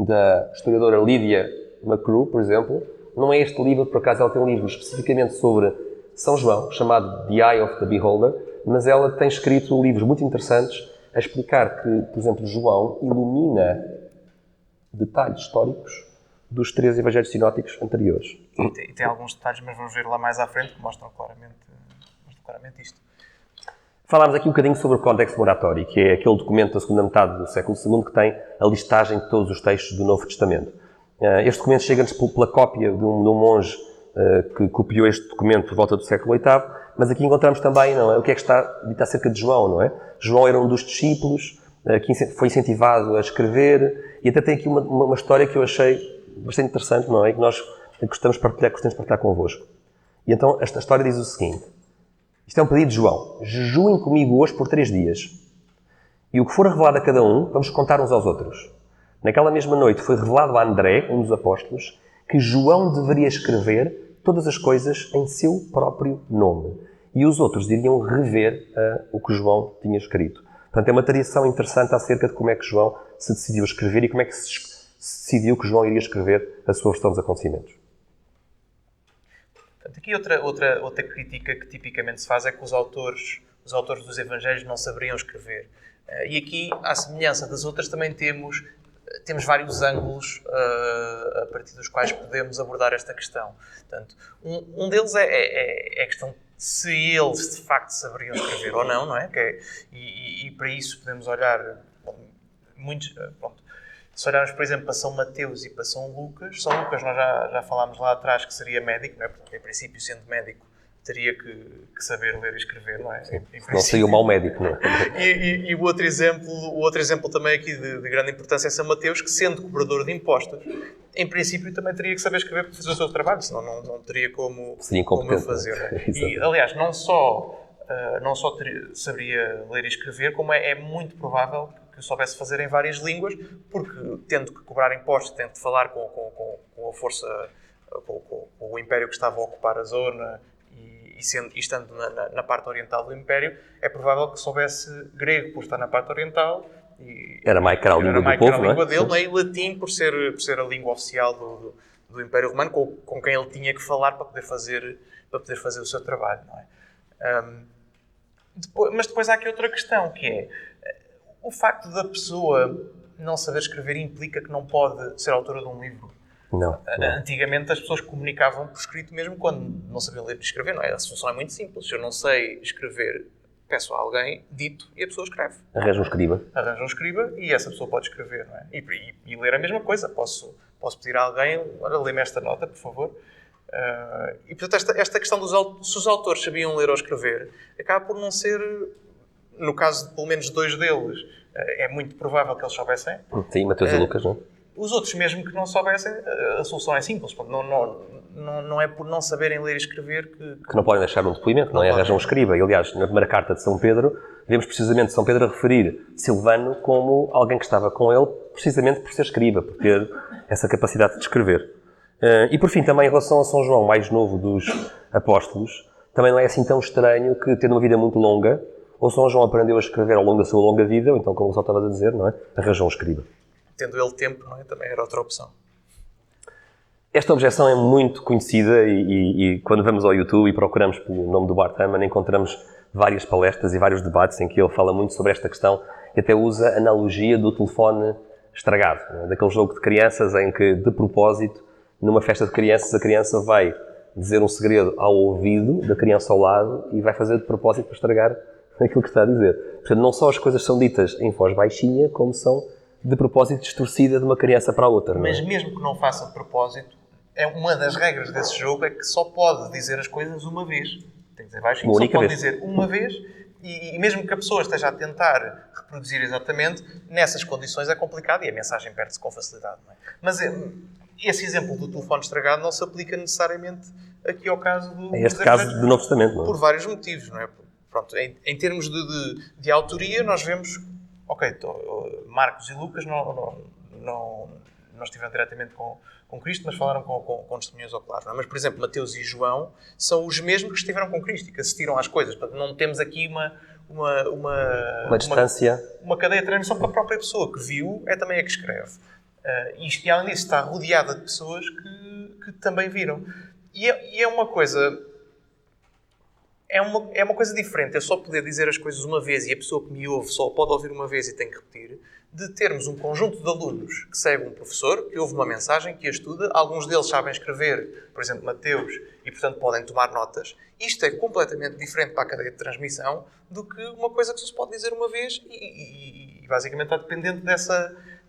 da historiadora Lydia McCrew, por exemplo. Não é este livro, por acaso ela tem um livro especificamente sobre São João, chamado The Eye of the Beholder, mas ela tem escrito livros muito interessantes a explicar que, por exemplo, João ilumina detalhes históricos dos 3 evangelhos sinóticos anteriores. E tem alguns detalhes, mas vamos ver lá mais à frente, que mostram claramente isto. Falámos aqui um bocadinho sobre o Codex Moratori, que é aquele documento da segunda metade do século II que tem a listagem de todos os textos do Novo Testamento. Este documento chega-nos pela cópia de um monge que copiou este documento por volta do século VIII, mas aqui encontramos também, não é, o que é que está dito acerca de João, não é? João era um dos discípulos que foi incentivado a escrever, e até tem aqui uma história que eu achei bastante interessante, não é? Que nós gostamos de partilhar convosco. E então esta história diz o seguinte: isto é um pedido de João: jejuem comigo hoje por 3 dias, e o que for revelado a cada um, vamos contar uns aos outros. Naquela mesma noite foi revelado a André, um dos apóstolos, que João deveria escrever todas as coisas em seu próprio nome. E os outros iriam rever o que João tinha escrito. Portanto, é uma tradição interessante acerca de como é que João se decidiu a escrever e como é que se decidiu que João iria escrever a sua versão dos acontecimentos. Portanto, aqui outra crítica que tipicamente se faz é que os autores os autores dos Evangelhos não saberiam escrever. E aqui, à semelhança das outras, também temos vários ângulos a partir dos quais podemos abordar esta questão. Portanto, um deles é a questão de se eles de facto saberiam escrever ou não, não é? E para isso podemos olhar se olharmos, por exemplo, para São Mateus e para São Lucas nós já falámos lá atrás que seria médico, não é? Porque, em princípio, sendo médico, teria que saber ler e escrever, não é? Não seria um mau médico, não é? E o outro exemplo também aqui de grande importância é São Mateus, que, sendo cobrador de impostos, em princípio também teria que saber escrever para fazer o seu trabalho, senão não teria como o fazer. E, aliás, não só saberia ler e escrever, como é muito provável que o soubesse fazer em várias línguas, porque, tendo que cobrar impostos, tendo de falar com a força, com o império que estava a ocupar a zona, e estando na parte oriental do Império, é provável que soubesse grego por estar na parte oriental. Era mais que a língua do povo, não é? Dele, e latim por ser a língua oficial do Império Romano, com quem ele tinha que falar para poder fazer o seu trabalho, não é? Mas depois há aqui outra questão, que é o facto da pessoa não saber escrever implica que não pode ser autora de um livro. Não. Antigamente as pessoas comunicavam por escrito mesmo quando não sabiam ler e escrever, não é? A solução é muito simples. Se eu não sei escrever, peço a alguém dito e a pessoa escreve. Arranja um escriba E essa pessoa pode escrever, não é? E ler a mesma coisa. Posso pedir a alguém, olha, lê-me esta nota, por favor. E portanto esta questão se os autores sabiam ler ou escrever, acaba por não ser, no caso de pelo menos 2 deles, é muito provável que eles soubessem. Sim, Mateus e Lucas, não é? Os outros, mesmo que não soubessem, a solução é simples. Não é por não saberem ler e escrever que não podem deixar um depoimento, não é? Arranjam um escriba. E, aliás, na primeira carta de São Pedro, vemos precisamente São Pedro a referir Silvano como alguém que estava com ele, precisamente por ser escriba, por ter essa capacidade de escrever. E, por fim, também em relação a São João, mais novo dos apóstolos, também não é assim tão estranho que, tendo uma vida muito longa, ou São João aprendeu a escrever ao longo da sua longa vida, ou então, como só estavas a dizer, não é? Arranjou um escriba. Tendo ele tempo, não é? Também era outra opção. Esta objeção é muito conhecida e quando vamos ao YouTube e procuramos pelo nome do Bart Ehrman, encontramos várias palestras e vários debates em que ele fala muito sobre esta questão e até usa a analogia do telefone estragado, né? Daquele jogo de crianças em que, de propósito, numa festa de crianças, a criança vai dizer um segredo ao ouvido da criança ao lado e vai fazer de propósito para estragar aquilo que está a dizer. Portanto, não só as coisas são ditas em voz baixinha, como são de propósito distorcida de uma criança para a outra. Não é? Mas mesmo que não faça de propósito, uma das regras desse jogo é que só pode dizer as coisas uma vez. Tem que dizer baixinho, só pode dizer uma vez, e mesmo que a pessoa esteja a tentar reproduzir exatamente, nessas condições é complicado e a mensagem perde-se com facilidade. Não é? Mas esse exemplo do telefone estragado não se aplica necessariamente aqui ao caso do... Este caso do Novo Testamento, não é? Por vários motivos, não é? Pronto, em termos de autoria, nós vemos... Ok, Marcos e Lucas não estiveram diretamente com Cristo, mas falaram com testemunhas oculares. Não é? Mas, por exemplo, Mateus e João são os mesmos que estiveram com Cristo e que assistiram às coisas. Portanto, não temos aqui uma distância. Uma cadeia de transmissão para a própria pessoa que viu, é também a que escreve. E além disso, está rodeada de pessoas que também viram. E é uma coisa... É uma coisa diferente, eu só poder dizer as coisas uma vez e a pessoa que me ouve só pode ouvir uma vez e tem que repetir, de termos um conjunto de alunos que segue um professor, que ouve uma mensagem, que a estuda, alguns deles sabem escrever, por exemplo, Mateus, e portanto podem tomar notas. Isto é completamente diferente para a cadeia de transmissão do que uma coisa que só se pode dizer uma vez e basicamente está dependente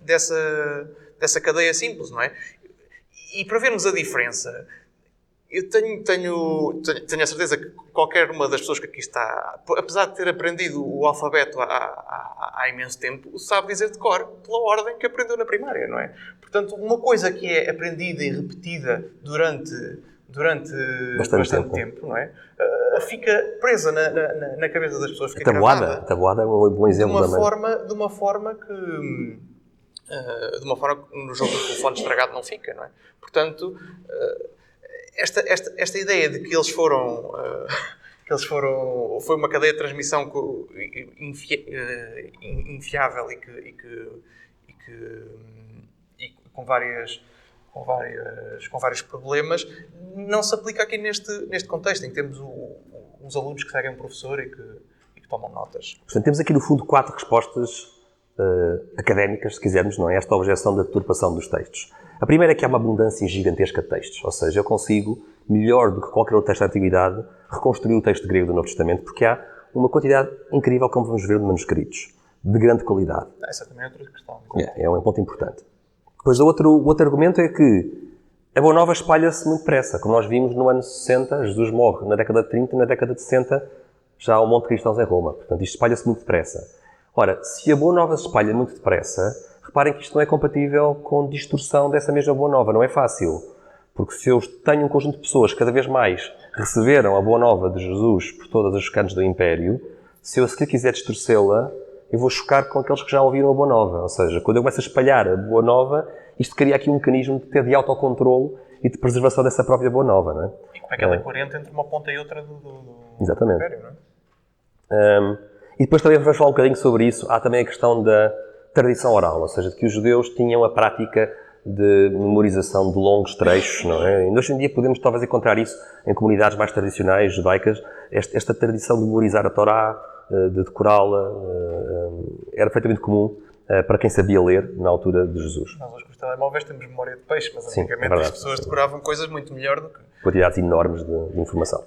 dessa cadeia simples, não é? E para vermos a diferença... Eu tenho a certeza que qualquer uma das pessoas que aqui está, apesar de ter aprendido o alfabeto há imenso tempo, sabe dizer de cor pela ordem que aprendeu na primária, não é? Portanto, uma coisa que é aprendida e repetida durante bastante tempo, não é? Fica presa na cabeça das pessoas. Fica a tabuada é um bom exemplo também. De uma forma que no jogo do telefone estragado não fica, não é? Portanto... Esta ideia de que eles foram... foi uma cadeia de transmissão infiável e com vários problemas, não se aplica aqui neste contexto, em que temos uns alunos que seguem um professor e que tomam notas. Portanto, temos aqui, no fundo, 4 respostas académicas, se quisermos, não é? Esta objeção da deturpação dos textos. A primeira é que há uma abundância gigantesca de textos, ou seja, eu consigo, melhor do que qualquer outro texto da antiguidade, reconstruir o texto grego do Novo Testamento, porque há uma quantidade incrível, como vamos ver, de manuscritos, de grande qualidade. Essa também é outra questão. É um ponto importante. Depois, o outro argumento é que a Boa Nova espalha-se muito depressa. Como nós vimos no ano 60, Jesus morre na década de 30, na década de 60 já há um monte de cristãos em Roma. Portanto, isto espalha-se muito depressa. Ora, se a Boa Nova se espalha muito depressa, reparem que isto não é compatível com distorção dessa mesma Boa Nova. Não é fácil. Porque se eu tenho um conjunto de pessoas que cada vez mais receberam a Boa Nova de Jesus por todos os cantos do Império, se eu a seguir quiser distorcê-la, eu vou chocar com aqueles que já ouviram a Boa Nova. Ou seja, quando eu começo a espalhar a Boa Nova, isto cria aqui um mecanismo de autocontrole e de preservação dessa própria Boa Nova, não é? E como é que ela é coerente entre uma ponta e outra do Exatamente. Império, não é? E depois também vamos falar um bocadinho sobre isso. Há também a questão da tradição oral, ou seja, de que os judeus tinham a prática de memorização de longos trechos, não é? E hoje em dia podemos talvez encontrar isso em comunidades mais tradicionais, judaicas, esta tradição de memorizar a Torá, de decorá-la, era perfeitamente comum para quem sabia ler na altura de Jesus. Nós hoje com os telemóveis temos memória de peixe, mas Sim, antigamente verdade, as pessoas decoravam coisas muito melhor do que... Quantidades enormes de informação.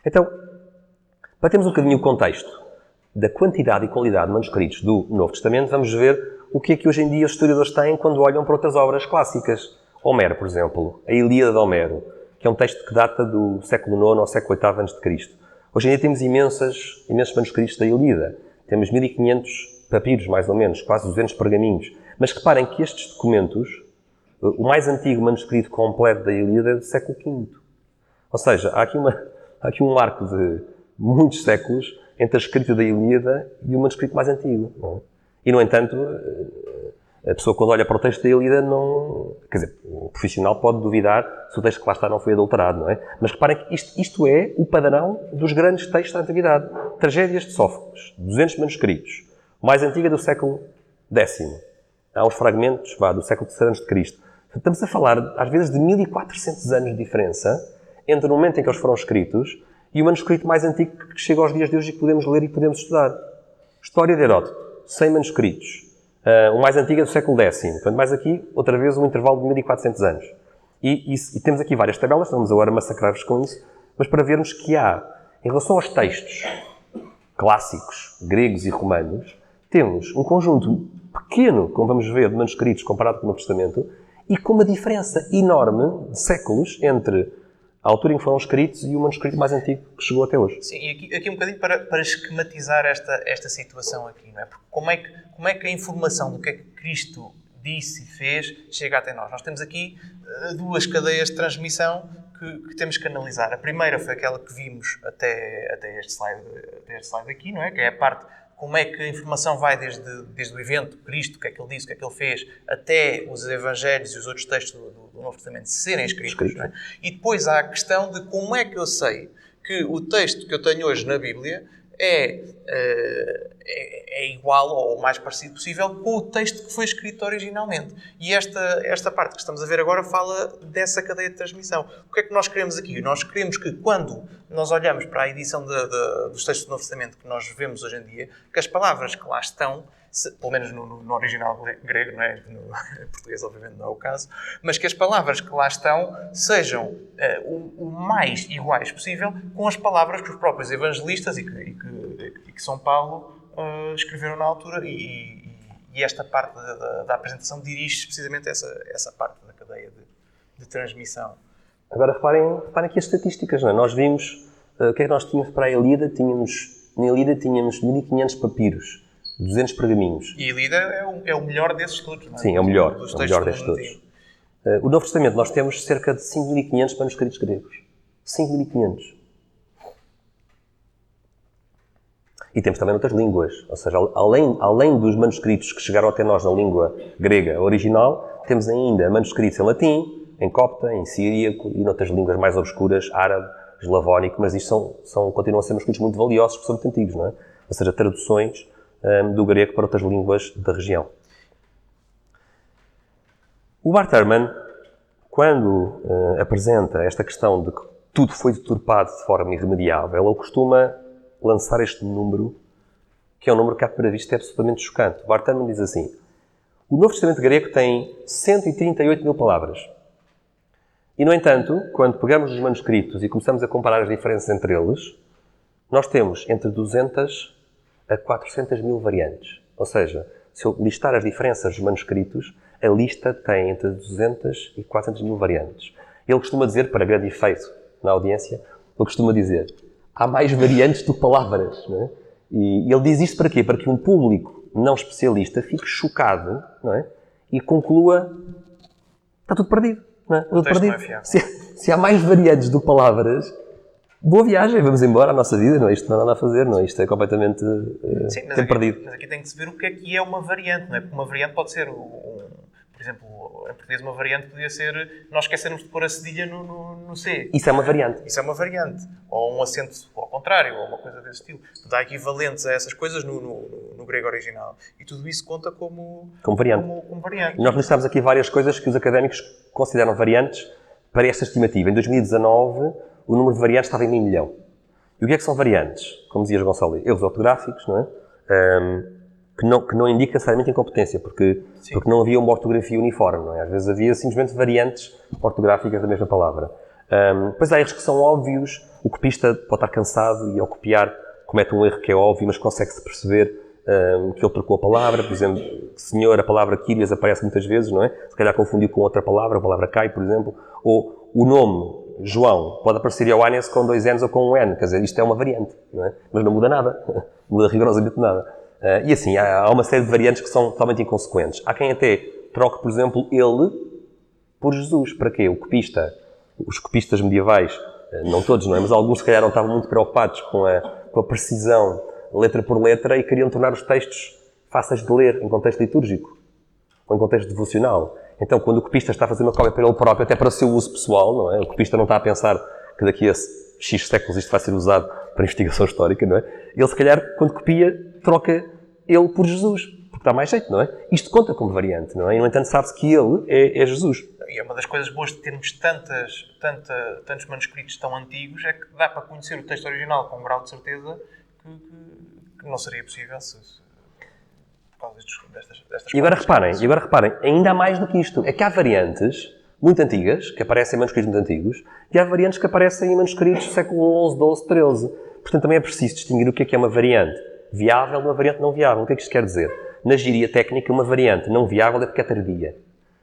Então, para termos um bocadinho o contexto da quantidade e qualidade de manuscritos do Novo Testamento, vamos ver o que é que hoje em dia os historiadores têm quando olham para outras obras clássicas. Homero, por exemplo, a Ilíada de Homero, que é um texto que data do século IX ao século VIII a.C. Hoje em dia temos imensos manuscritos da Ilíada. Temos 1500 papiros, mais ou menos, quase 200 pergaminhos. Mas reparem que estes documentos, o mais antigo manuscrito completo da Ilíada é do século V. Ou seja, há aqui um marco de muitos séculos entre a escrita da Ilíada e o manuscrito mais antigo. Não é? E, no entanto, a pessoa quando olha para o texto da Ilíada não... Quer dizer, o profissional pode duvidar se o texto que lá está não foi adulterado, não é? Mas reparem que isto é o padrão dos grandes textos da antiguidade. Tragédias de Sófocles, 200 manuscritos. O mais antigo é do século X. Há uns fragmentos do século III a.C. Estamos a falar, às vezes, de 1400 anos de diferença entre o momento em que eles foram escritos e o manuscrito mais antigo que chega aos dias de hoje e que podemos ler e podemos estudar. História de Heródoto, 100 manuscritos. O mais antigo é do século X. Portanto, mais aqui, outra vez, um intervalo de 1400 anos. E temos aqui várias tabelas, não vamos agora massacrar-vos com isso, mas para vermos que há, em relação aos textos clássicos, gregos e romanos, temos um conjunto pequeno, como vamos ver, de manuscritos comparado com o Novo Testamento, e com uma diferença enorme de séculos entre a altura em que foram escritos e o manuscrito mais antigo que chegou até hoje. Sim, e aqui um bocadinho para esquematizar esta situação aqui, não é? Porque como é que a informação do que é que Cristo disse e fez chega até nós? Nós temos aqui duas cadeias de transmissão que temos que analisar. A primeira foi aquela que vimos até este slide aqui, não é? Que é a parte como é que a informação vai desde o evento, Cristo, o que é que ele disse, o que é que ele fez, até os Evangelhos e os outros textos do Novo Testamento serem escritos. Não é? E depois há a questão de como é que eu sei que o texto que eu tenho hoje na Bíblia é igual ou o mais parecido possível com o texto que foi escrito originalmente. E esta parte que estamos a ver agora fala dessa cadeia de transmissão. O que é que nós queremos aqui? Nós queremos que quando nós olhamos para a edição dos textos do Novo Testamento que nós vemos hoje em dia, que as palavras que lá estão, pelo menos no original grego, não é? Em português obviamente não é o caso, mas que as palavras que lá estão sejam o mais iguais possível com as palavras que os próprios evangelistas e que São Paulo escreveram na altura e esta parte da apresentação dirige-se precisamente a essa parte da cadeia de transmissão. Agora reparem aqui as estatísticas, não é? Nós vimos o que é que nós tínhamos para a Ilíada. Na Ilíada tínhamos 1500 papiros, 200 pergaminhos. E a Ilíada é o melhor desses todos, não é? Sim, é o melhor desses todos. O Novo Testamento nós temos cerca de 5500 manuscritos gregos. 5500. E temos também outras línguas. Ou seja, além dos manuscritos que chegaram até nós na língua grega original, temos ainda manuscritos em latim, em copta, em siríaco e noutras línguas mais obscuras, árabe, eslavónico, mas isto continuam a ser manuscritos muito valiosos, porque são muito antigos, não é? Ou seja, traduções do grego para outras línguas da região. O Bart Ehrman, quando apresenta esta questão de que tudo foi deturpado de forma irremediável, ele costuma lançar este número, que é um número que à primeira vista é absolutamente chocante. O Barthelme diz assim: o Novo Testamento grego tem 138 mil palavras. E, no entanto, quando pegamos os manuscritos e começamos a comparar as diferenças entre eles, nós temos entre 200 a 400 mil variantes. Ou seja, se eu listar as diferenças dos manuscritos, a lista tem entre 200 e 400 mil variantes. Ele costuma dizer, para grande efeito na audiência, ele costuma dizer: há mais variantes do que palavras. Não é? E ele diz isto para quê? Para que um público não especialista fique chocado, não é? E conclua: está tudo perdido. Não é? Tudo perdido. Se há mais variantes do que palavras, boa viagem, vamos embora à nossa vida, não é? Isto não há nada a fazer, não é? Isto é completamente perdido. Mas aqui tem que se ver o que é uma variante, não é? Porque uma variante pode ser, por exemplo, em português uma variante podia ser nós esquecermos de pôr a cedilha no C. Isso é uma variante. Isso é uma variante. Ou um acento ao contrário, ou uma coisa desse estilo. Portanto, há equivalentes a essas coisas no grego original. E tudo isso conta como variante. Como variante. Nós listamos aqui várias coisas que os académicos consideram variantes para esta estimativa. Em 2019, o número de variantes estava em 1 milhão. E o que é que são variantes? Como dizias, Gonçalo, erros ortográficos, não é? Que não indica necessariamente incompetência, porque não havia uma ortografia uniforme, não é? Às vezes havia simplesmente variantes ortográficas da mesma palavra. Depois há erros que são óbvios. O copista pode estar cansado e, ao copiar, comete um erro que é óbvio, mas consegue-se perceber que ele trocou a palavra. Por exemplo, senhor, a palavra Kyrios aparece muitas vezes, não é? Se calhar confundiu com outra palavra, a palavra Kai, por exemplo. Ou o nome João pode aparecer Ioannes com 2 N's ou com um N. Quer dizer, isto é uma variante, não é? Mas não muda nada. Muda rigorosamente nada. E assim, há uma série de variantes que são totalmente inconsequentes. Há quem até troque, por exemplo, ele por Jesus. Para quê? Os copistas medievais, não todos, não é? Mas alguns, se calhar, não estavam muito preocupados com a precisão, letra por letra, e queriam tornar os textos fáceis de ler em contexto litúrgico ou em contexto devocional. Então, quando o copista está a fazer uma cópia para ele próprio, até para o seu uso pessoal, não é? O copista não está a pensar que daqui a X séculos isto vai ser usado para investigação histórica, não é? Ele, se calhar, quando copia, troca ele por Jesus, porque dá mais jeito, não é? Isto conta como variante, não é? E, no entanto, sabe-se que ele é Jesus. E é uma das coisas boas de termos tantos manuscritos tão antigos, é que dá para conhecer o texto original com um grau de certeza que não seria possível por causa destas coisas. E agora reparem, ainda há mais do que isto. É que há variantes muito antigas, que aparecem em manuscritos muito antigos, e há variantes que aparecem em manuscritos do século XI, XII, XIII. Portanto, também é preciso distinguir o que é uma variante viável de uma variante não viável. O que é que isto quer dizer? Na gíria técnica, uma variante não viável é porque é tardia.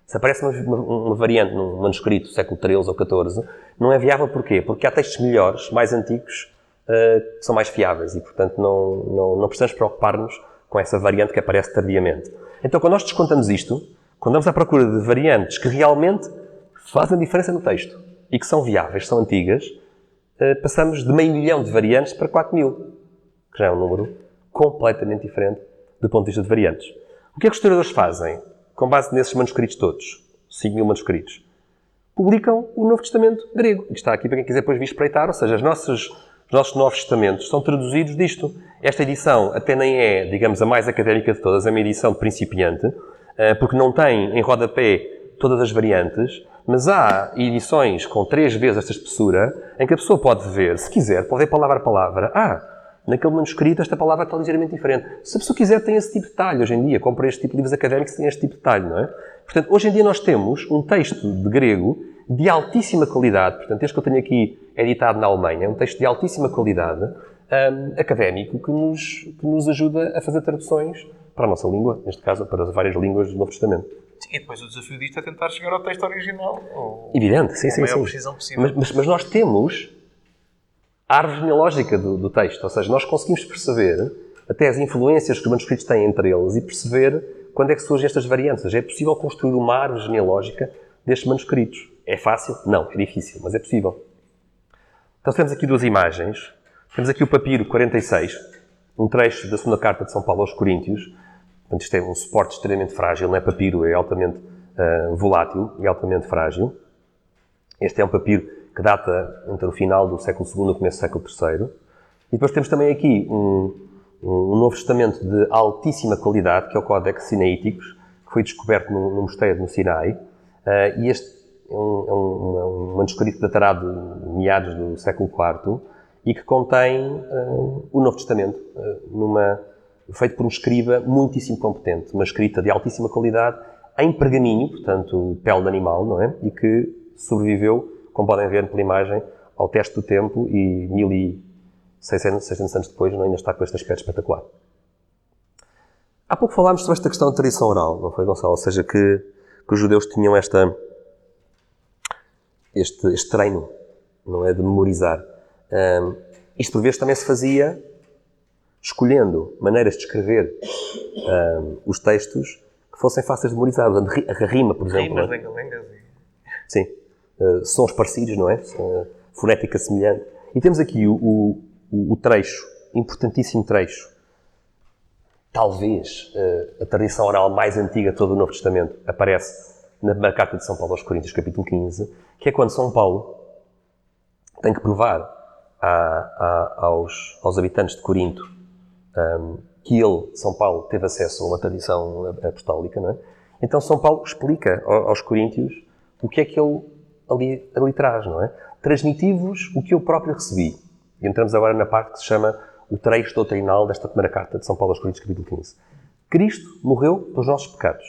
Se aparece uma variante num manuscrito do século XIII ou XIV, não é viável porquê? Porque há textos melhores, mais antigos, que são mais fiáveis e, portanto, não precisamos preocupar-nos com essa variante que aparece tardiamente. Então, quando nós descontamos isto, quando vamos à procura de variantes que realmente fazem diferença no texto e que são viáveis, são antigas, passamos de 500 mil de variantes para 4 mil, que já é um número completamente diferente do ponto de vista de variantes. O que é que os historiadores fazem, com base nesses manuscritos todos, 5 mil manuscritos? Publicam o Novo Testamento grego, que está aqui para quem quiser depois vir espreitar, ou seja, os nossos Novos Testamentos são traduzidos disto. Esta edição até nem é, digamos, a mais académica de todas, é uma edição de principiante, porque não tem em rodapé todas as variantes, mas há edições com 3 vezes esta espessura, em que a pessoa pode ver, se quiser, pode ver palavra a palavra, naquele manuscrito esta palavra está ligeiramente diferente. Se a pessoa quiser, tem esse tipo de detalhe. Hoje em dia, compra este tipo de livros académicos que têm este tipo de detalhe, não é? Portanto, hoje em dia nós temos um texto de grego de altíssima qualidade. Portanto, este que eu tenho aqui editado na Alemanha, é um texto de altíssima qualidade, académico, que nos ajuda a fazer traduções para a nossa língua, neste caso, para as várias línguas do Novo Testamento. E depois o desafio disto é tentar chegar ao texto original. Evidente, sim. Com a maior precisão possível. Mas nós temos a árvore genealógica do texto, ou seja, nós conseguimos perceber até as influências que os manuscritos têm entre eles e perceber quando é que surgem estas variantes. Ou seja, é possível construir uma árvore genealógica destes manuscritos. É fácil? Não, é difícil, mas é possível. Então temos aqui 2 imagens. Temos aqui o papiro 46, um trecho da segunda carta de São Paulo aos Coríntios. Portanto, isto é um suporte extremamente frágil, não é papiro, é altamente volátil e altamente frágil. Este é um papiro que data entre o final do século II e o começo do século III. E depois temos também aqui um Novo Testamento de altíssima qualidade, que é o Codex Sinaíticos, que foi descoberto no mosteiro no Sinai. E este é um manuscrito datarado de meados do século IV e que contém o Novo Testamento, feito por um escriba muitíssimo competente, uma escrita de altíssima qualidade, em pergaminho, portanto, pele de animal, não é? E que sobreviveu, como podem ver pela imagem, ao teste do tempo e 1600 anos depois ainda está com este aspecto espetacular. Há pouco falámos sobre esta questão de tradição oral, não foi, Gonçalo? Ou seja, que os judeus tinham este treino, não é, de memorizar. Isto por vezes também se fazia escolhendo maneiras de escrever os textos que fossem fáceis de memorizar, usando a rima, por exemplo. Rimas, lenga-lengas. Sim. Sons parecidos, não é? Fonética semelhante. E temos aqui o trecho, importantíssimo trecho, talvez a tradição oral mais antiga de todo o Novo Testamento, aparece na primeira carta de São Paulo aos Coríntios, capítulo 15, que é quando São Paulo tem que provar aos habitantes de Corinto que ele, São Paulo, teve acesso a uma tradição apostólica, não é? Então São Paulo explica aos coríntios o que é que ele ali traz, não é? Transmiti-vos o que eu próprio recebi. E entramos agora na parte que se chama o trecho doutrinal desta primeira carta de São Paulo aos Coríntios, capítulo 15. Cristo morreu pelos nossos pecados,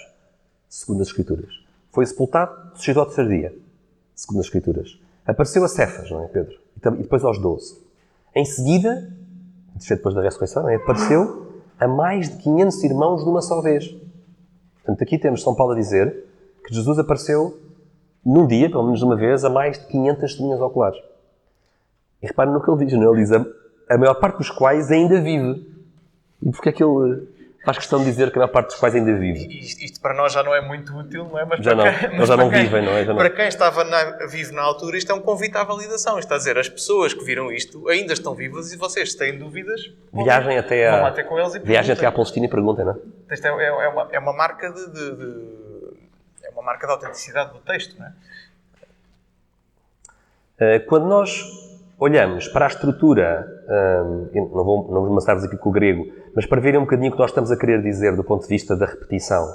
segundo as Escrituras. Foi sepultado, ressuscitou ao terceiro dia, segundo as Escrituras. Apareceu a Cefas, não é, Pedro? E depois aos 12. Em seguida, depois da ressurreição, não é? Apareceu a mais de 500 irmãos de uma só vez. Portanto, aqui temos São Paulo a dizer que Jesus apareceu num dia, pelo menos uma vez, a mais de 500 testemunhas oculares. E reparem no que ele diz, não é? Ele diz a maior parte dos quais ainda vive. E porquê é que ele faz questão de dizer que a maior parte dos quais ainda vive? Isto para nós já não é muito útil, não é? Mas já não, eles já não vivem, não é? Para quem estava vivo na altura, isto é um convite à validação. Isto está a dizer, as pessoas que viram isto ainda estão vivas e vocês, se têm dúvidas, viajem até com eles e viajem até à Palestina e perguntem, não é? Isto é uma marca é uma marca de autenticidade do texto, não é? Quando nós olhamos para a estrutura, não vamos maçar-vos aqui com o grego, mas para verem um bocadinho o que nós estamos a querer dizer do ponto de vista da repetição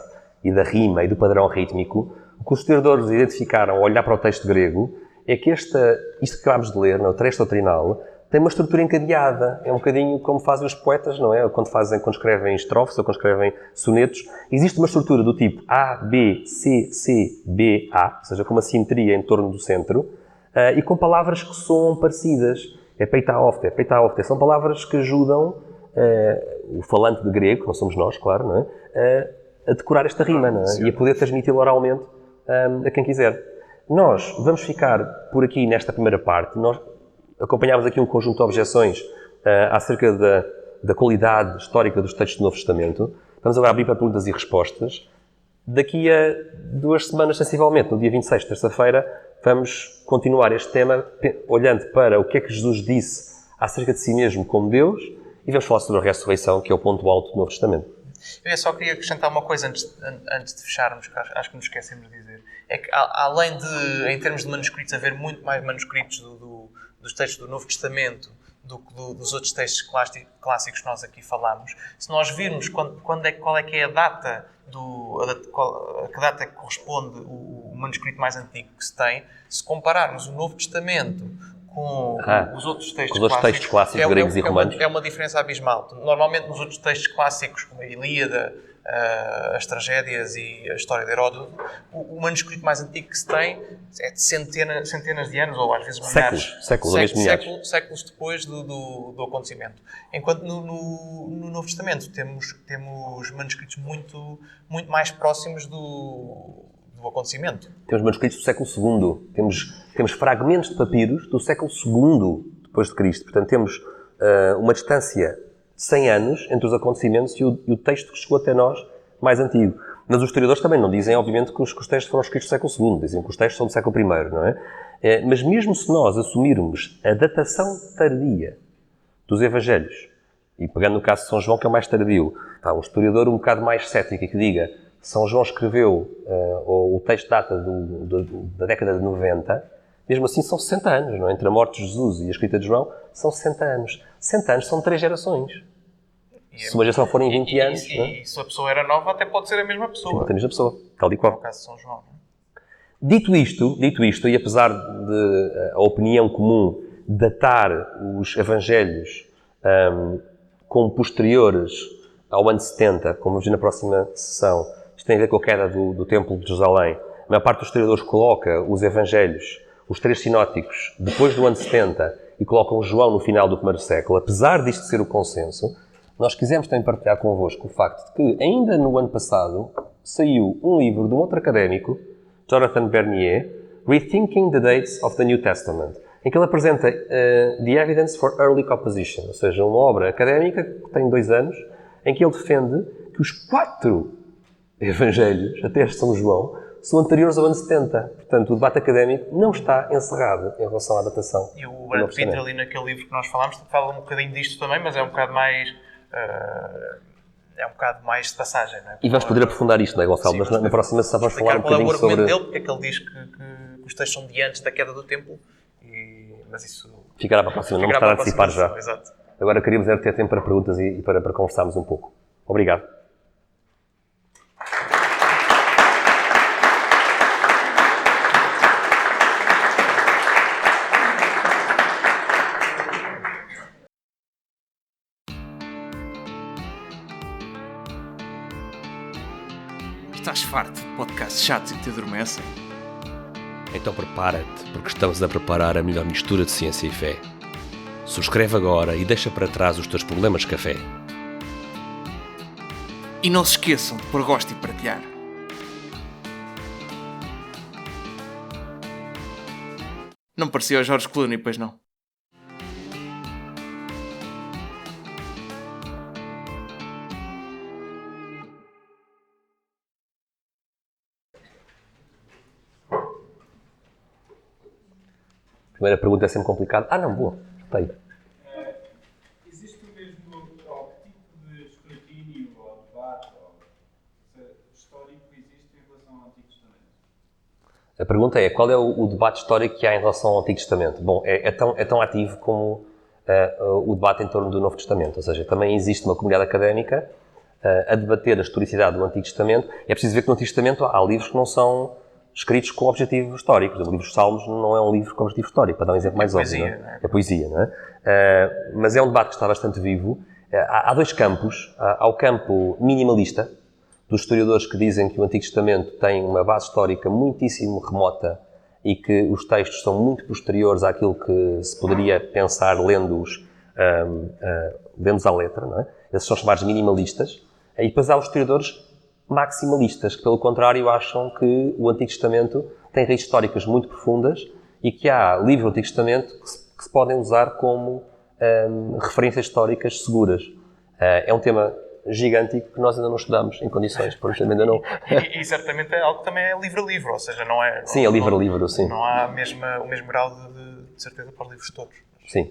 e da rima e do padrão rítmico, o que os historiadores identificaram ao olhar para o texto grego é que isto que acabámos de ler, o trecho doutrinal, tem uma estrutura encadeada. É um bocadinho como fazem os poetas, não é? Quando escrevem estrofes ou quando escrevem sonetos. Existe uma estrutura do tipo A, B, C, C, B, A, ou seja, com uma simetria em torno do centro, e com palavras que soam parecidas. É peitaofte. São palavras que ajudam o falante de grego, que não somos nós, claro, não é? A decorar esta rima, não é? E a poder transmiti-la oralmente a quem quiser. Nós vamos ficar por aqui nesta primeira parte. Nós acompanhámos aqui um conjunto de objeções acerca da qualidade histórica dos textos do Novo Testamento. Vamos agora abrir para perguntas e respostas. Daqui a 2 semanas, sensivelmente, no dia 26, terça-feira, vamos continuar este tema olhando para o que é que Jesus disse acerca de si mesmo como Deus e vamos falar sobre a ressurreição, que é o ponto alto do Novo Testamento. Eu só queria acrescentar uma coisa antes de fecharmos, que acho que nos esquecemos de dizer. É que, além de, em termos de manuscritos, haver muito mais manuscritos dos textos do Novo Testamento do que dos outros textos clássicos que nós aqui falamos, se nós virmos qual é que é a data, a que data que corresponde o manuscrito mais antigo que se tem, se compararmos o Novo Testamento com os outros textos clássicos gregos e romanos. É uma diferença abismal. Normalmente nos outros textos clássicos, como a Ilíada, as tragédias e a história de Heródoto, o manuscrito mais antigo que se tem é de centenas de anos, ou às vezes milhares. Séculos depois do acontecimento. Enquanto no Novo Testamento temos manuscritos muito mais próximos do acontecimento. Temos manuscritos do século II. Temos fragmentos de papiros do século II depois de Cristo. Portanto, temos uma distância de 100 anos entre os acontecimentos e o texto que chegou até nós mais antigo. Mas os historiadores também não dizem, obviamente, que os textos foram escritos do século II. Dizem que os textos são do século I, não é? Mas mesmo se nós assumirmos a datação tardia dos Evangelhos, e pegando no caso de São João, que é o mais tardio, um historiador um bocado mais cético que diga São João escreveu, o texto data da década de 90, mesmo assim são 60 anos, não é? Entre a morte de Jesus e a escrita de João, são 60 anos. 60 anos são 3 gerações. Se uma geração for em 20 anos... E se a pessoa era nova, até pode ser a mesma pessoa. A mesma pessoa, tal e qual. No caso de São João. Dito isto, e apesar de a opinião comum datar os evangelhos como posteriores ao ano 70, como vamos ver na próxima sessão. Isto tem a ver com a queda do Templo de Jerusalém. A maior parte dos historiadores coloca os evangelhos, os 3 sinóticos, depois do ano 70 e colocam João no final do primeiro século. Apesar disto ser o consenso, nós quisemos também partilhar convosco o facto de que, ainda no ano passado, saiu um livro de um outro académico, Jonathan Bernier, Rethinking the Dates of the New Testament, em que ele apresenta The Evidence for Early Composition, ou seja, uma obra académica que tem 2 anos, em que ele defende que os 4 evangelhos, até este São João, são anteriores ao ano 70. Portanto, o debate académico não está encerrado em relação à datação. E o Brad Pitt, ali naquele livro que nós falámos, fala um bocadinho disto também, mas é um bocado mais... é um bocado mais de passagem, não é? E vamos poder aprofundar isto, não é, Gonçalo? Sim, mas na próxima sessão vamos falar um bocadinho sobre... Qual é o argumento dele, porque é que ele diz que os textos são de antes da queda do templo, mas isso... Ficará para a próxima, não estar a antecipar já. Exato. Agora queríamos ter tempo para perguntas e para conversarmos um pouco. Obrigado. Estás farto de podcasts chatos e que te adormecem? Então prepara-te, porque estamos a preparar a melhor mistura de ciência e fé. Subscreve agora e deixa para trás os teus problemas de café. E não se esqueçam de pôr gosto e partilhar. Não parecia o George Clooney, pois não? A primeira pergunta é sempre complicada. Não, boa. Está aí. Existe o mesmo tipo de escrutínio ou debate histórico que existe em relação ao Antigo Testamento? A pergunta é, qual é o debate histórico que há em relação ao Antigo Testamento? Bom, é tão ativo como o debate em torno do Novo Testamento. Ou seja, também existe uma comunidade académica a debater a historicidade do Antigo Testamento. É preciso ver que no Antigo Testamento há livros que não são escritos com objetivo histórico. O livro dos Salmos não é um livro com objetivo histórico, para dar um exemplo mais óbvio. Não é? É poesia, não é? Mas é um debate que está bastante vivo. Há 2 campos. Há o campo minimalista, dos historiadores que dizem que o Antigo Testamento tem uma base histórica muitíssimo remota e que os textos são muito posteriores àquilo que se poderia pensar lendo-os à letra, não é? Esses são chamados minimalistas. E depois há os historiadores maximalistas, que pelo contrário acham que o Antigo Testamento tem raízes históricas muito profundas e que há livros do Antigo Testamento que se podem usar como referências históricas seguras. É um tema gigântico que nós ainda não estudamos em condições, por isso ainda não... e certamente é algo que também é livre a livre, ou seja, não é... Sim, é livre a livre, sim. Não há o mesmo grau de certeza para os livros todos. Sim.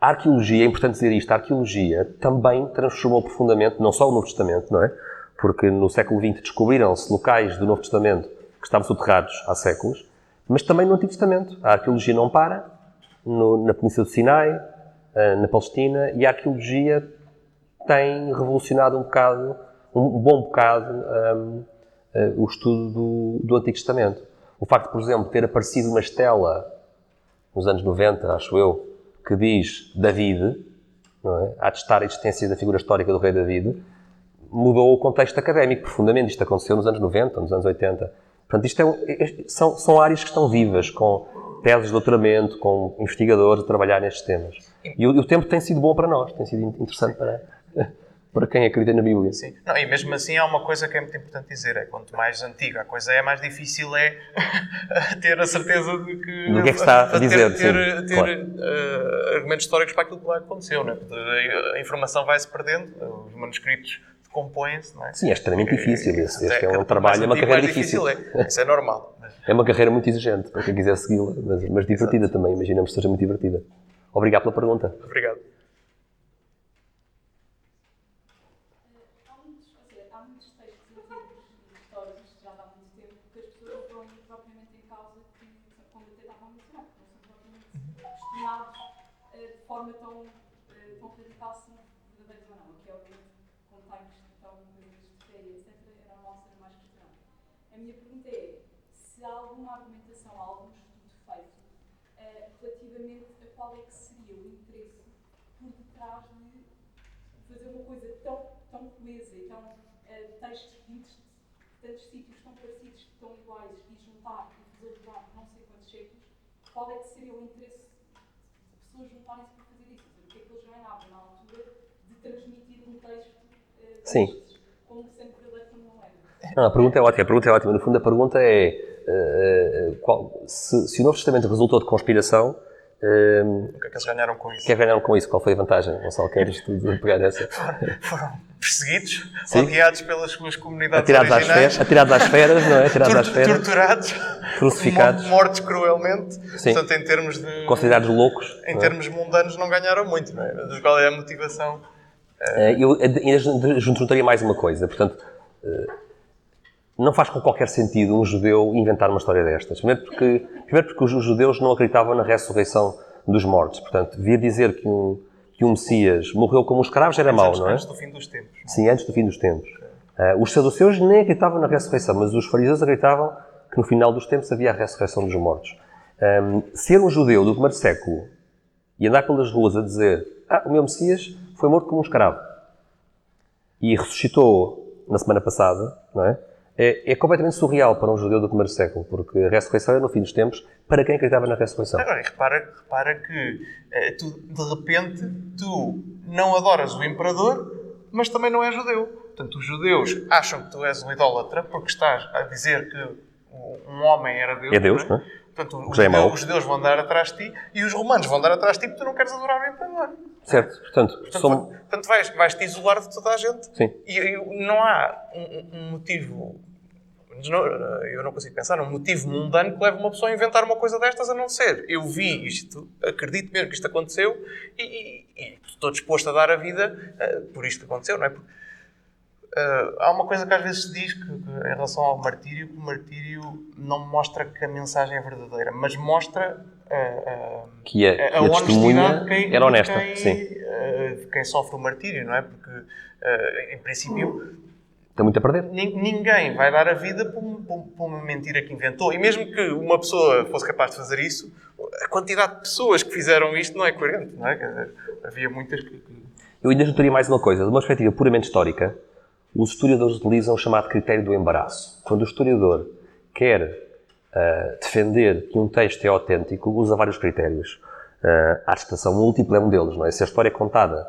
A arqueologia, é importante dizer isto, a arqueologia também transformou profundamente, não só o Novo Testamento, não é? Porque no século XX descobriram-se locais do Novo Testamento que estavam soterrados há séculos, mas também no Antigo Testamento. A arqueologia não para, na Península do Sinai, na Palestina, e a arqueologia tem revolucionado um bom bocado, o estudo do Antigo Testamento. O facto de, por exemplo, ter aparecido uma estela nos anos 90, acho eu, que diz David, não é? A atestar a existência da figura histórica do rei David, mudou o contexto académico profundamente. Isto aconteceu nos anos 90, nos anos 80. Portanto, são áreas que estão vivas, com teses de doutoramento, com investigadores a trabalhar nestes temas. E o tempo tem sido bom para nós, tem sido interessante para quem acredita na Bíblia. Sim. Não, e mesmo assim há uma coisa que é muito importante dizer, é quanto mais antiga a coisa é, mais difícil é ter a certeza de que... Do que é que está a dizer, ter claro. Argumentos históricos para aquilo que lá aconteceu, não é? A informação vai-se perdendo, os manuscritos compõem-se, não é? Sim, é extremamente difícil. Este é um trabalho, é uma carreira difícil. Isso é normal. É uma carreira muito exigente para quem quiser segui-la, mas divertida. Exato. Também. Imaginamos que seja muito divertida. Obrigado pela pergunta. Obrigado. Há muitos textos antigos e históricos que já há muito tempo que as pessoas não põem propriamente em causa que, como até estava a mencionar, que não são propriamente questionados de forma tão radical se são verdadeiros ou não. Aqui, obviamente, como está em questão coisas de fé e etc., é normal ser mais questionado. A minha pergunta é se há alguma argumentação, há algum estudo feito relativamente a qual é que seria o interesse por detrás de fazer uma coisa tão coesa e tão textos vindos de tantos sítios tão parecidos, tão iguais, e juntar e resolver não sei quantos séculos, qual é que seria o interesse de pessoas juntarem-se para fazer isso? O que é que eles ganhavam na altura de transmitir um texto como sempre não era? Não, a pergunta é ótima. No fundo, a pergunta é se o Novo Testamento resultou de conspiração, o que é que eles ganharam com isso? O que é que ganharam com isso? Qual foi a vantagem? Gonçalo, queres tu pegar essa? Foram perseguidos, odiados pelas suas comunidades originais. Atirados às feras, não é? Torturados, crucificados, mortos cruelmente. Sim. Portanto, em termos de... considerados loucos. Em termos mundanos não ganharam muito, não é? Mas qual é a motivação? Eu juntaria mais uma coisa. Portanto, não faz com qualquer sentido um judeu inventar uma história destas. Primeiro porque os judeus não acreditavam na ressurreição dos mortos. Portanto, vir dizer que um Messias morreu como um escravo já era mau, não é? Antes do fim dos tempos. Não? Sim, antes do fim dos tempos. Os saduceus nem acreditavam na ressurreição, mas os fariseus acreditavam que no final dos tempos havia a ressurreição dos mortos. Ser um judeu do primeiro século e andar pelas ruas a dizer o meu Messias foi morto como um escravo e ressuscitou na semana passada, não é? É completamente surreal para um judeu do primeiro século, porque a ressurreição é no fim dos tempos para quem acreditava na ressurreição. Agora, repara que de repente tu não adoras o imperador, mas também não és judeu. Portanto, os judeus acham que tu és um idólatra porque estás a dizer que um homem era Deus. É Deus, não é? Portanto, os judeus vão andar atrás de ti e os romanos vão andar atrás de ti porque tu não queres adorar o imperador. Certo. Portanto vais-te isolar de toda a gente. Sim. E não há um motivo... Eu não consigo pensar num motivo mundano que leve uma pessoa a inventar uma coisa destas, a não ser eu vi isto, acredito mesmo que isto aconteceu e estou disposto a dar a vida por isto que aconteceu, não é? Porque, há uma coisa que às vezes se diz que em relação ao martírio, que o martírio não mostra que a mensagem é verdadeira, mas mostra que a honestidade era honesta, de quem sofre o martírio, não é? Porque, em princípio... Tem muito a perder. Ninguém vai dar a vida por uma mentira que inventou. E mesmo que uma pessoa fosse capaz de fazer isso, a quantidade de pessoas que fizeram isto não é coerente, não é? Havia muitas que... Eu ainda juntaria mais uma coisa. De uma perspectiva puramente histórica, os historiadores utilizam o chamado critério do embaraço. Quando o historiador quer defender que um texto é autêntico, usa vários critérios. A atestação múltipla é um deles, não é? Se a história é contada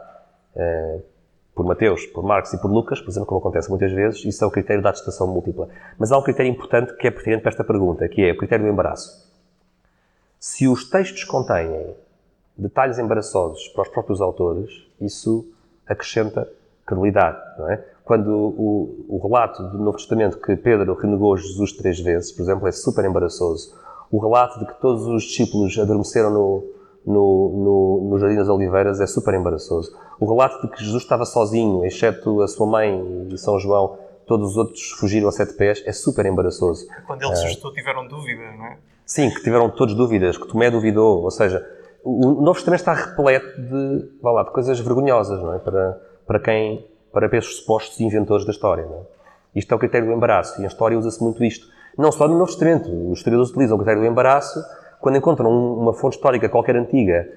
por Mateus, por Marcos e por Lucas, por exemplo, como acontece muitas vezes, isso é o critério da atestação múltipla. Mas há um critério importante que é pertinente para esta pergunta, que é o critério do embaraço. Se os textos contêm detalhes embaraçosos para os próprios autores, isso acrescenta credibilidade, não é? Quando o relato do Novo Testamento que Pedro renegou Jesus 3 vezes, por exemplo, é super embaraçoso. O relato de que todos os discípulos adormeceram no Jardim das Oliveiras é super embaraçoso. O relato de que Jesus estava sozinho, exceto a sua mãe e São João, todos os outros fugiram a 7 pés, é super embaraçoso. Quando ele ressuscitou tiveram dúvidas, não é? Sim, que tiveram todos dúvidas, que Tomé duvidou, ou seja, o Novo Testamento está repleto de coisas vergonhosas, não é? Para esses supostos inventores da história, não é? Isto é o critério do embaraço, e a história usa-se muito isto. Não só no Novo Testamento, os historiadores utilizam o critério do embaraço quando encontram uma fonte histórica qualquer antiga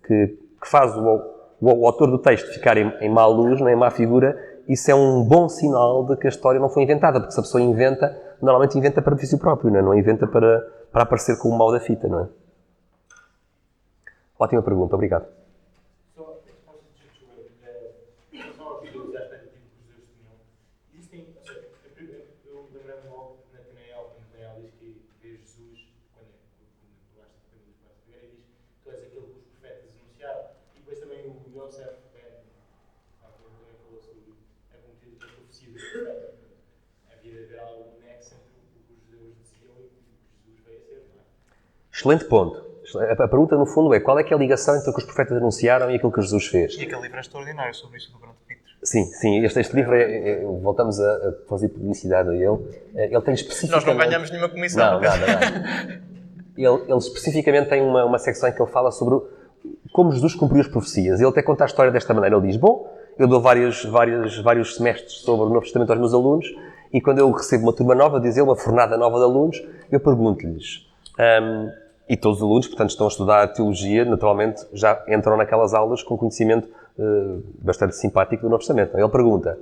que faz o autor do texto ficar em má luz, em má figura, isso é um bom sinal de que a história não foi inventada, porque se a pessoa inventa, normalmente inventa para benefício próprio, não é? Não inventa para aparecer com o mal da fita, não é? Ótima pergunta, obrigado. Só a resposta de Josué, só aos judeus, à expectativa que os judeus tinham. Existem, ou seja, eu lembrei-me logo que Natanael diz que vê Jesus, quando basta depender dos pais de Figueira, diz que tu és aquele que os profetas anunciaram. E depois também o Yosef também falou sobre a contida da profecia do profeta. Havia de haver algum nexo entre o que os judeus diziam e o que Jesus veio a ser, não é? Excelente ponto. A pergunta, no fundo, é qual é que é a ligação entre o que os profetas anunciaram e aquilo que Jesus fez? E aquele livro é extraordinário sobre isso do Brando Peters. Sim. Este livro, voltamos a fazer publicidade a ele. Ele tem especificamente... Nós não ganhamos nenhuma comissão. Não, nada. Ele especificamente tem uma secção em que ele fala sobre como Jesus cumpriu as profecias. Ele até conta a história desta maneira. Ele diz, eu dou vários semestres sobre o Novo Testamento aos meus alunos e quando eu recebo uma turma nova, diz ele, uma fornada nova de alunos, eu pergunto-lhes... E todos os alunos, portanto, estão a estudar teologia, naturalmente já entram naquelas aulas com conhecimento bastante simpático do Novo Testamento. Ele pergunta,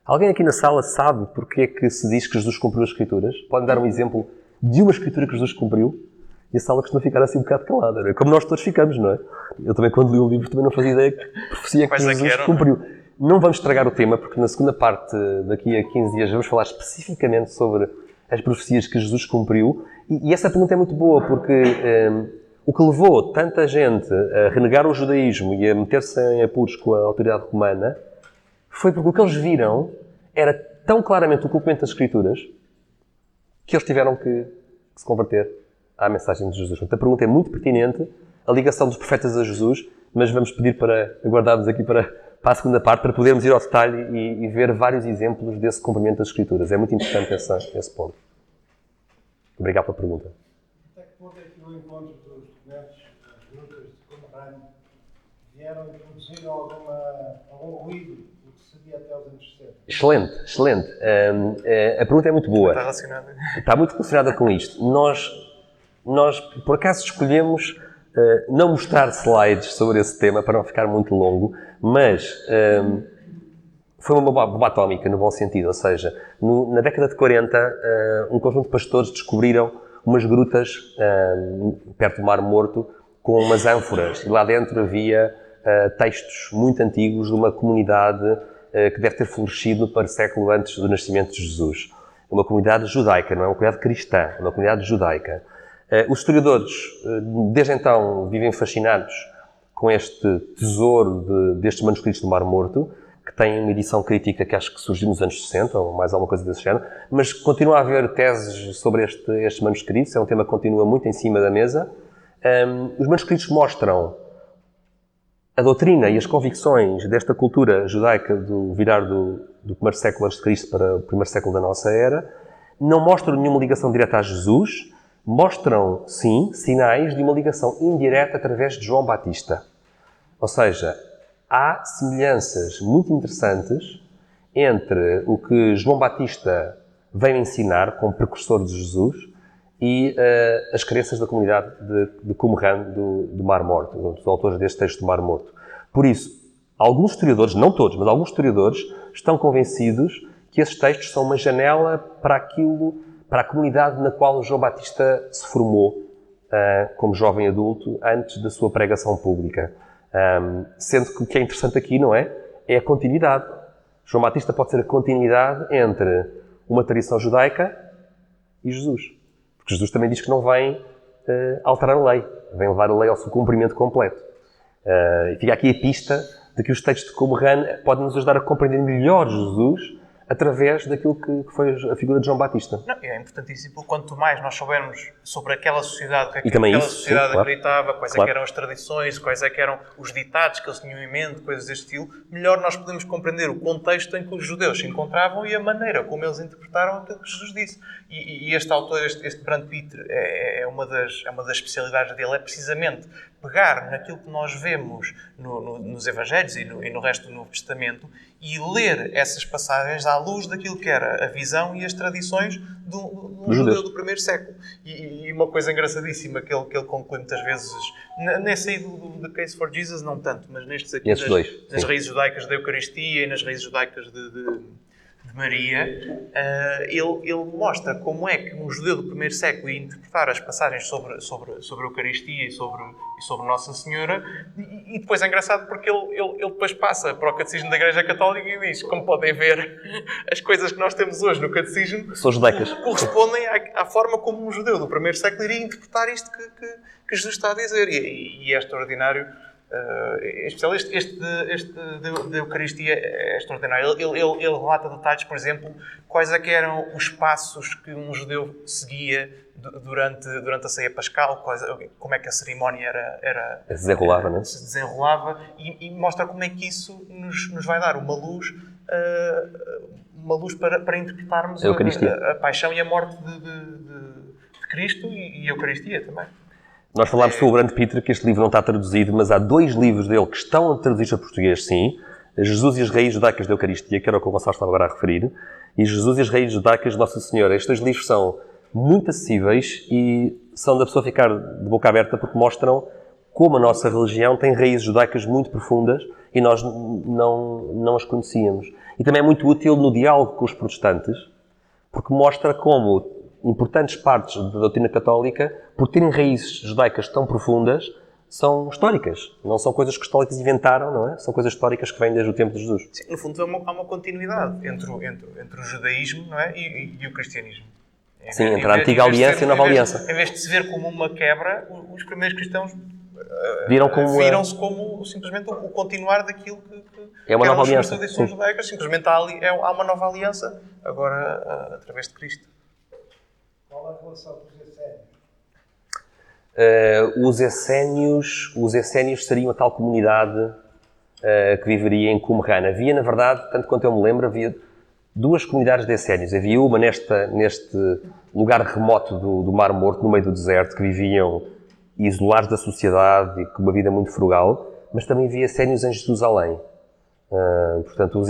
alguém aqui na sala sabe porque é que se diz que Jesus cumpriu as Escrituras? Podem dar um exemplo de uma Escritura que Jesus cumpriu? E a sala costuma ficar assim um bocado calada, não é? Como nós todos ficamos, não é? Eu também, quando li o livro, também não fazia ideia que profecia que Jesus cumpriu. Não vamos estragar o tema, porque na segunda parte, daqui a 15 dias, vamos falar especificamente sobre as profecias que Jesus cumpriu. E essa pergunta é muito boa, porque o que levou tanta gente a renegar o judaísmo e a meter-se em apuros com a autoridade romana foi porque o que eles viram era tão claramente o cumprimento das Escrituras que eles tiveram que se converter à mensagem de Jesus. Portanto, a pergunta é muito pertinente, a ligação dos profetas a Jesus, mas vamos pedir para aguardarmos aqui para a segunda parte, para podermos ir ao detalhe e ver vários exemplos desse cumprimento das Escrituras. É muito importante esse ponto. Obrigado pela pergunta. Até que ponto é que no encontro dos documentos, as lutas de Qumran, vieram introduzir algum ruído do que seria até os anos 60? Excelente, excelente. A pergunta é muito boa. Está relacionada. Está muito relacionada com isto. Nós por acaso, escolhemos não mostrar slides sobre esse tema para não ficar muito longo, mas foi uma bomba atómica, no bom sentido. Ou seja, na década de 40, um conjunto de pastores descobriram umas grutas perto do Mar Morto com umas ânforas. E lá dentro havia textos muito antigos de uma comunidade que deve ter florescido no século antes do nascimento de Jesus. Uma comunidade judaica, não é uma comunidade cristã, uma comunidade judaica. Os historiadores, desde então, vivem fascinados com este tesouro destes manuscritos do Mar Morto, que tem uma edição crítica que acho que surgiu nos anos 60, ou mais alguma coisa desse género, mas continua a haver teses sobre estes manuscritos, é um tema que continua muito em cima da mesa. Os manuscritos mostram a doutrina e as convicções desta cultura judaica do virar do primeiro século a.C. para o primeiro século da nossa era, não mostram nenhuma ligação direta a Jesus, mostram, sim, sinais de uma ligação indireta através de João Batista. Ou seja, há semelhanças muito interessantes entre o que João Batista veio ensinar como precursor de Jesus e as crenças da comunidade de Qumran do Mar Morto, dos autores deste texto do Mar Morto. Por isso, alguns historiadores, não todos, mas alguns historiadores, estão convencidos que esses textos são uma janela para a comunidade na qual João Batista se formou como jovem adulto antes da sua pregação pública. Sendo que o que é interessante aqui, não é? É a continuidade. João Batista pode ser a continuidade entre uma tradição judaica e Jesus. Porque Jesus também diz que não vem alterar a lei, vem levar a lei ao seu cumprimento completo. E fica aqui a pista de que os textos de Qumran podem nos ajudar a compreender melhor Jesus através daquilo que foi a figura de João Batista. Não, é importantíssimo, quanto mais nós soubermos sobre aquela sociedade, o que é que aquela sociedade acreditava, quais é que eram as tradições, quais é que eram os ditados que eles tinham em mente, coisas deste estilo, melhor nós podemos compreender o contexto em que os judeus se encontravam e a maneira como eles interpretaram aquilo que Jesus disse. E este autor, este Brand Peter, é uma das especialidades dele, é precisamente pegar naquilo que nós vemos nos Evangelhos e no resto do Novo Testamento e ler essas passagens à luz daquilo que era a visão e as tradições do judeu do primeiro século. E uma coisa engraçadíssima que ele conclui muitas vezes, nesse aí do The Case for Jesus, não tanto, mas nestes aqui nas raízes judaicas da Eucaristia e nas raízes judaicas de Maria, ele mostra como é que um judeu do primeiro século ia interpretar as passagens sobre a Eucaristia e sobre Nossa Senhora, e depois é engraçado porque ele depois passa para o Catecismo da Igreja Católica e diz, como podem ver, as coisas que nós temos hoje no Catecismo são judaicas, correspondem à forma como um judeu do primeiro século iria interpretar isto que Jesus está a dizer, e é extraordinário. Especial, este da Eucaristia é extraordinário. Ele relata detalhes, por exemplo, quais é que eram os passos que um judeu seguia durante a ceia pascal, como é que a cerimónia se desenrolava, e mostra como é que isso nos vai dar uma luz para interpretarmos a paixão e a morte de Cristo e a Eucaristia também. Nós falámos sobre o Brand Peter, que este livro não está traduzido, mas há 2 livros dele que estão traduzidos a português, sim. Jesus e as Raízes Judaicas da Eucaristia, que era o que o Gonçalo estava agora a referir, e Jesus e as Raízes Judaicas de Nossa Senhora. Estes 2 livros são muito acessíveis e são da pessoa ficar de boca aberta porque mostram como a nossa religião tem raízes judaicas muito profundas e nós não as conhecíamos. E também é muito útil no diálogo com os protestantes, porque mostra como importantes partes da doutrina católica, por terem raízes judaicas tão profundas, são históricas. Não são coisas que os católicos inventaram, não é? São coisas históricas que vêm desde o tempo de Jesus. Sim, no fundo há uma continuidade entre o judaísmo, não é? e o cristianismo. Sim, entre a antiga aliança e a nova aliança. Em vez de se ver como uma quebra, os primeiros cristãos viram-se como simplesmente o continuar daquilo que é uma nova aliança. As tradições judaicas. Simplesmente há uma nova aliança, agora através de Cristo. Qual a relação com os essénios? Os essénios seriam a tal comunidade que viveria em Qumran. Havia, na verdade, tanto quanto eu me lembro, havia duas comunidades de essénios. Havia uma neste lugar remoto do Mar Morto, no meio do deserto, que viviam isolados da sociedade e com uma vida muito frugal, mas também havia essénios em Jerusalém. Portanto,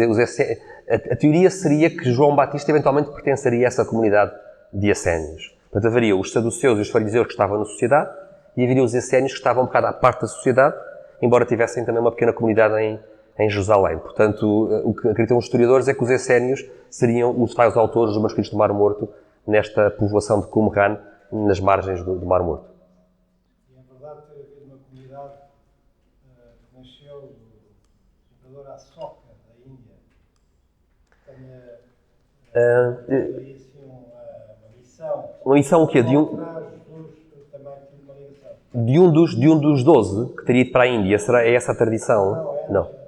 a teoria seria que João Batista eventualmente pertenceria a essa comunidade de essénios. Portanto, haveria os saduceus e os fariseus que estavam na sociedade e haveria os essénios que estavam um bocado à parte da sociedade, embora tivessem também uma pequena comunidade em Jerusalém. Portanto, o que acreditam os historiadores é que os essénios seriam os tais autores dos manuscritos do Mar Morto nesta povoação de Qumran, nas margens do Mar Morto. E é verdade ter havido uma comunidade que nasceu do imperador Ashoka, da Índia, que tenha uma missão o quê? De um dos 12 que teria ido para a Índia. É essa a tradição? Não.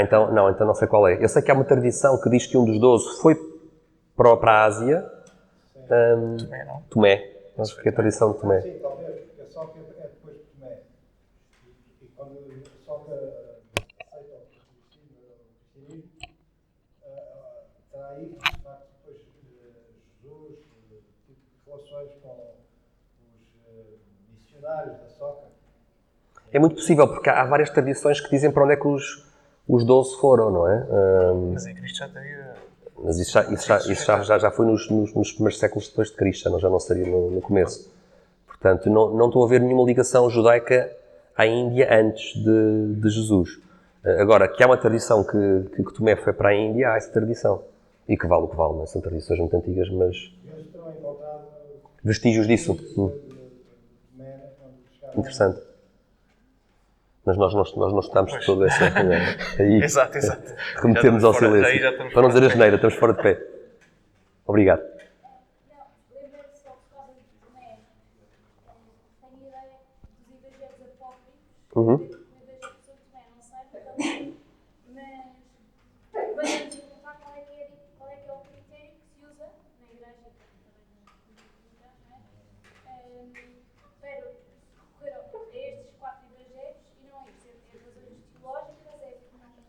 Então não sei qual é. Eu sei que há uma tradição que diz que um dos 12 foi para a Ásia. Tomé. Acho que é a tradição de Tomé. Sim, talvez, porque a Soca é depois de Tomé. E quando a Soca aceita o cristianismo, terá aí, de facto, depois Jesus, tipo de relações com os missionários da Soca. É muito possível, porque há várias tradições que dizem para onde é que os 12 foram, não é? Mas em Cristo já teria... Mas isso já foi nos primeiros séculos depois de Cristo, já não seria no começo. Portanto, não estou a ver nenhuma ligação judaica à Índia antes de Jesus. Agora, que há uma tradição que Tomé foi para a Índia, há essa tradição. E que vale o que vale, não é? São tradições muito antigas, mas... vestígios disso. Interessante. Mas nós não estamos de todo essa... Aí, exato. Remetemos ao silêncio. Para não dizer a geneira, estamos fora de pé. Obrigado. Lembrei-me só por causa de Tomé. Tenho ideia dos evangelhos apócrifos. Evangelhos de Tomé, não sei, também. Mas vamos perguntar qual é que é o critério que se usa na igreja, para recorrer a estes 4 evangelhos e não é isso, é razões teológicas,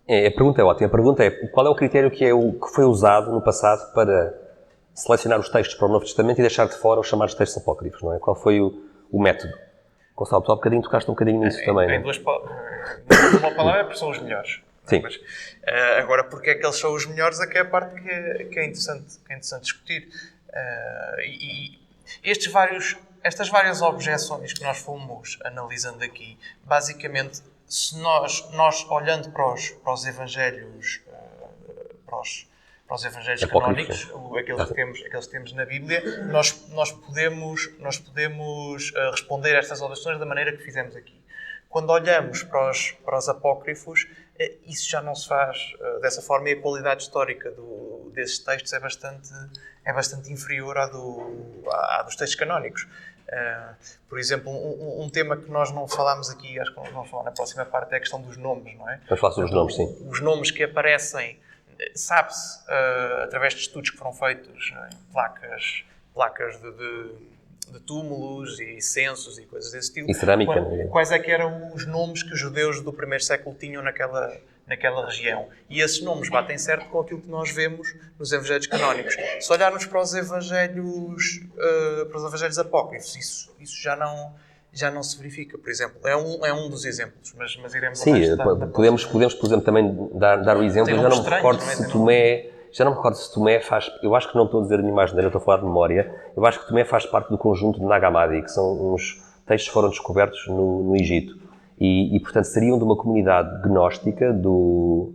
A pergunta é ótima. A pergunta é qual é o critério que foi usado no passado para selecionar os textos para o Novo Testamento e deixar de fora os chamados textos apócrifos, não é? Qual foi o método? Gonçalo, tu há bocadinho tocaste um bocadinho nisso também, não é? Em uma palavra é porque são os melhores. Sim. Mas, agora, porque é que eles são os melhores é que é a parte que é interessante discutir. E estas várias objeções que nós fomos analisando aqui, basicamente, se nós olhando para os evangelhos, para os evangelhos canónicos, aqueles que temos na Bíblia, nós podemos responder a estas objeções da maneira que fizemos aqui. Quando olhamos para os apócrifos, isso já não se faz dessa forma e a qualidade histórica desses textos é bastante inferior à dos textos canónicos. Por exemplo, um tema que nós não falámos aqui, acho que vamos falar na próxima parte, é a questão dos nomes, não é? Vamos falar sobre os nomes, sim. Os nomes que aparecem, sabe-se, através de estudos que foram feitos em placas de túmulos e censos e coisas desse tipo. E cerâmica, não é? Quais é que eram os nomes que os judeus do primeiro século tinham naquela região? E esses nomes batem certo com aquilo que nós vemos nos evangelhos canónicos. Se olharmos para os evangelhos apócrifos, isso já não se verifica, por exemplo. É um dos exemplos, mas iremos... Sim, podemos, por exemplo, também dar o exemplo. Eu já não me recordo se Tomé... já não me recordo se Tomé faz, eu acho que não estou a dizer nenhuma asneira, estou a falar de memória, eu acho que Tomé faz parte do conjunto de Nag Hammadi, que são uns textos que foram descobertos no Egito. E, portanto, seriam de uma comunidade gnóstica do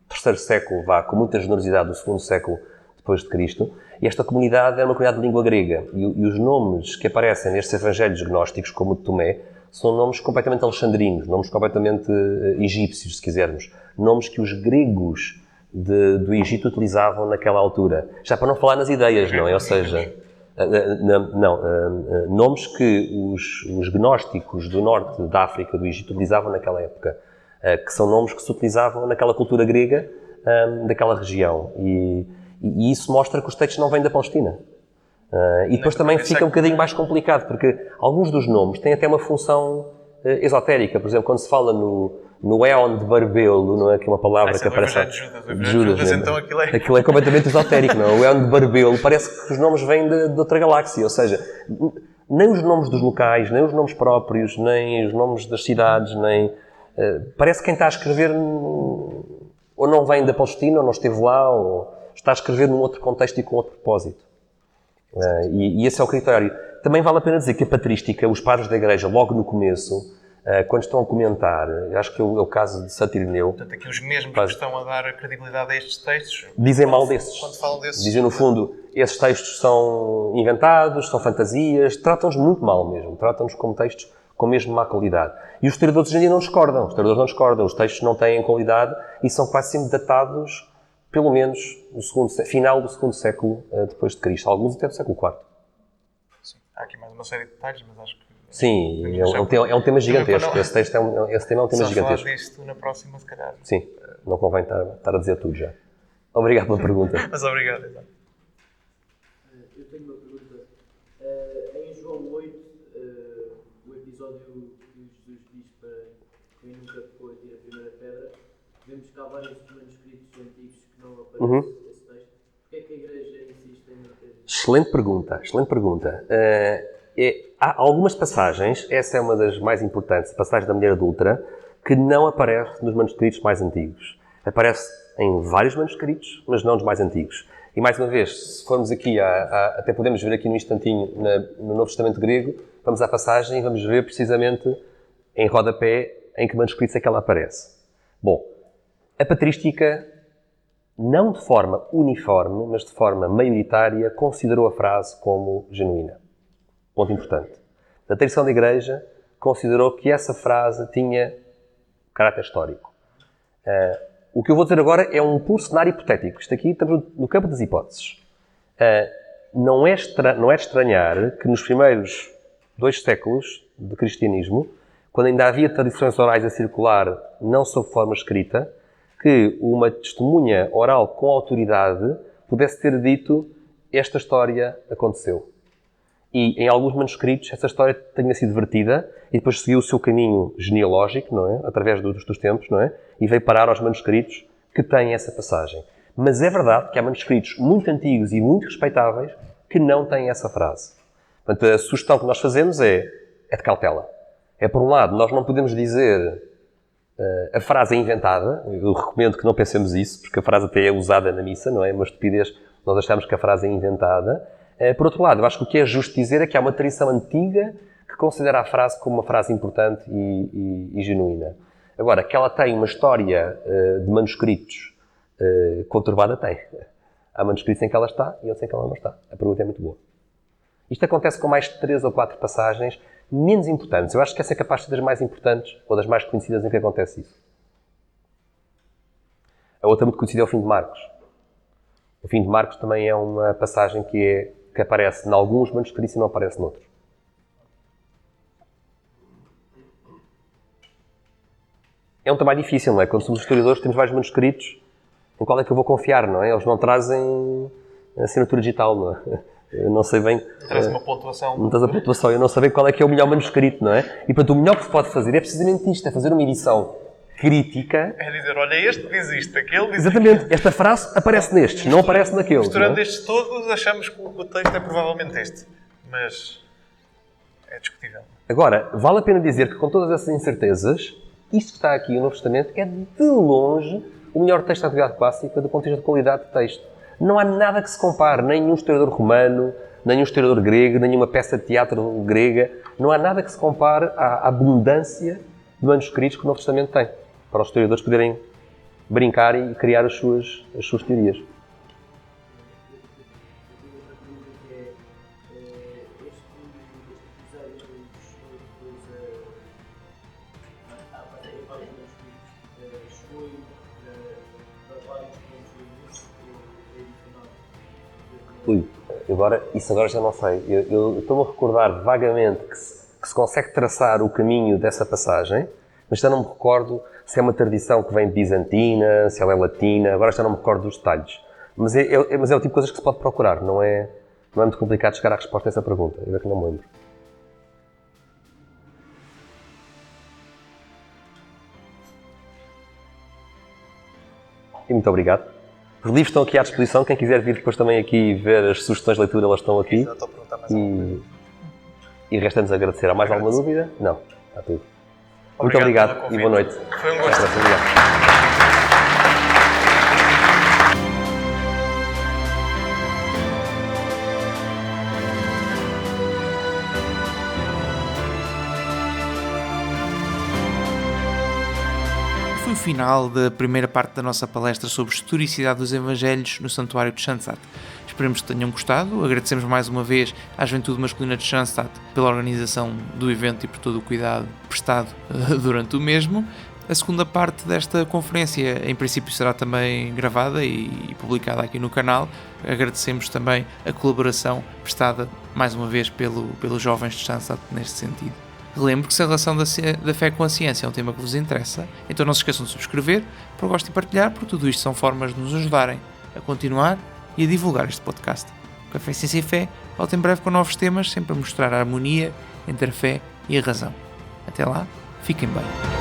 terceiro século, com muita generosidade, do segundo século depois de Cristo. E esta comunidade é uma comunidade de língua grega. E os nomes que aparecem nestes evangelhos gnósticos, como o de Tomé, são nomes completamente alexandrinos, nomes completamente egípcios, se quisermos. Nomes que os gregos do Egito utilizavam naquela altura. Já para não falar nas ideias, não é? Ou seja, nomes que os gnósticos do norte da África, do Egito, utilizavam naquela época. Que são nomes que se utilizavam naquela cultura grega daquela região. E isso mostra que os textos não vêm da Palestina. E depois também fica um bocadinho mais complicado, porque alguns dos nomes têm até uma função esotérica. Por exemplo, quando se fala no Éon de Barbelo, não é? Que é uma palavra que aparece... de Judas, então aquilo é completamente esotérico, não é? O Éon de Barbelo parece que os nomes vêm de outra galáxia, ou seja, nem os nomes dos locais, nem os nomes próprios, nem os nomes das cidades, nem... parece que quem está a escrever ou não vem da Palestina, ou não esteve lá, ou está a escrever num outro contexto e com outro propósito. E esse é o critério. Também vale a pena dizer que a patrística, os padres da Igreja, logo no começo, quando estão a comentar, acho que é o caso de Santo Irineu... Portanto, aqui os mesmos que estão a dar credibilidade a estes textos... Dizem mal desses. Quando falam desses... Dizem, no fundo, esses textos são inventados, são fantasias, tratam-nos muito mal mesmo. Tratam-nos como textos com mesmo má qualidade. E os historiadores hoje em dia não discordam. Os historiadores não discordam. Os textos não têm qualidade e são quase sempre datados, pelo menos, no final do segundo século depois de Cristo. Alguns até do século IV. Sim. Há aqui mais uma série de detalhes, mas acho que... Sim, é um tema gigantesco. Esse tema é um tema gigantesco. Só falar disto na próxima, se calhar. Sim, não convém estar a dizer tudo já. Obrigado pela pergunta. Mas obrigado. Eu tenho uma pergunta. Em João 8, o episódio que Jesus diz para quem nunca pecou atire a primeira pedra, vemos que há vários manuscritos antigos que não aparecem nesse texto. Porquê é que a Igreja insiste em manter? Excelente pergunta. Há algumas passagens, essa é uma das mais importantes, a passagem da mulher adúltera, que não aparece nos manuscritos mais antigos. Aparece em vários manuscritos, mas não nos mais antigos. E mais uma vez, se formos aqui, até podemos ver aqui no instantinho, no Novo Testamento grego, vamos à passagem e vamos ver precisamente em rodapé em que manuscritos é que ela aparece. Bom, a patrística, não de forma uniforme, mas de forma maioritária, considerou a frase como genuína. Ponto importante. A tradição da Igreja considerou que essa frase tinha caráter histórico. O que eu vou dizer agora é um puro cenário hipotético. Isto aqui estamos no campo das hipóteses. Não é de estranhar que nos primeiros 2 séculos de cristianismo, quando ainda havia tradições orais a circular, não sob forma escrita, que uma testemunha oral com autoridade pudesse ter dito: esta história aconteceu. E em alguns manuscritos essa história tenha sido vertida e depois seguiu o seu caminho genealógico, não é? Através dos tempos, não é? E veio parar aos manuscritos que têm essa passagem. Mas é verdade que há manuscritos muito antigos e muito respeitáveis que não têm essa frase. Portanto, a sugestão que nós fazemos é de cautela. É, por um lado, nós não podemos dizer a frase é inventada. Eu recomendo que não pensemos isso, porque a frase até é usada na missa, não é? É uma estupidez nós achamos que a frase é inventada. Por outro lado, eu acho que o que é justo dizer é que há uma tradição antiga que considera a frase como uma frase importante e genuína. Agora, que ela tem uma história de manuscritos conturbada, tem. Há manuscritos em que ela está e outros em que ela não está. A pergunta é muito boa. Isto acontece com mais de 3 ou 4 passagens menos importantes. Eu acho que essa é capaz de ser das mais importantes ou das mais conhecidas em que acontece isso. A outra muito conhecida é o fim de Marcos. O fim de Marcos também é uma passagem que aparece em alguns manuscritos e não aparece noutros. É um trabalho difícil, não é? Quando somos historiadores temos vários manuscritos, em qual é que eu vou confiar, não é? Eles não trazem assinatura digital, não é? Eu não sei bem... Traz uma pontuação. Não traz a pontuação, eu não sei bem qual é que é o melhor manuscrito, não é? E portanto o melhor que se pode fazer é precisamente isto, é fazer uma edição crítica. É dizer, olha, este diz isto, aquele diz exatamente, aquilo. Esta frase aparece nestes, não aparece naqueles. Misturando estes todos, achamos que o texto é provavelmente este. Mas é discutível. Agora, vale a pena dizer que com todas essas incertezas, isto que está aqui no Novo Testamento é de longe o melhor texto da Antiguidade Clássica do ponto de vista de qualidade de texto. Não há nada que se compare, nem um historiador romano, nem um historiador grego, nem uma peça de teatro grega. Não há nada que se compare à abundância de manuscritos que o Novo Testamento tem, para os historiadores poderem brincar e criar as suas teorias. Isso agora já não sei. Eu estou-me a recordar vagamente que se consegue traçar o caminho dessa passagem, mas já não me recordo se é uma tradição que vem bizantina, se ela é latina, agora já não me recordo dos detalhes. Mas é o tipo de coisas que se pode procurar, não é muito complicado chegar à resposta a essa pergunta. Eu é que não me lembro. E muito obrigado. Os livros estão aqui à disposição, quem quiser vir depois também aqui ver as sugestões de leitura, elas estão aqui. E resta-nos agradecer. Há mais alguma dúvida? Não, está tudo. Muito obrigado e boa noite. Foi um gosto. Obrigado. Foi o final da primeira parte da nossa palestra sobre historicidade dos Evangelhos no Santuário de Schanstatt. Esperemos que tenham gostado. Agradecemos mais uma vez à Juventude Masculina de Schanstatt pela organização do evento e por todo o cuidado prestado durante o mesmo. A segunda parte desta conferência, em princípio, será também gravada e publicada aqui no canal. Agradecemos também a colaboração prestada, mais uma vez, pelos jovens de Schanstatt neste sentido. Relembro que se a relação da fé com a ciência é um tema que vos interessa, então não se esqueçam de subscrever, por gosto e partilhar, porque tudo isto são formas de nos ajudarem a continuar e a divulgar este podcast. O Café Ciência e Fé volta em breve com novos temas, sempre a mostrar a harmonia entre a fé e a razão. Até lá, fiquem bem.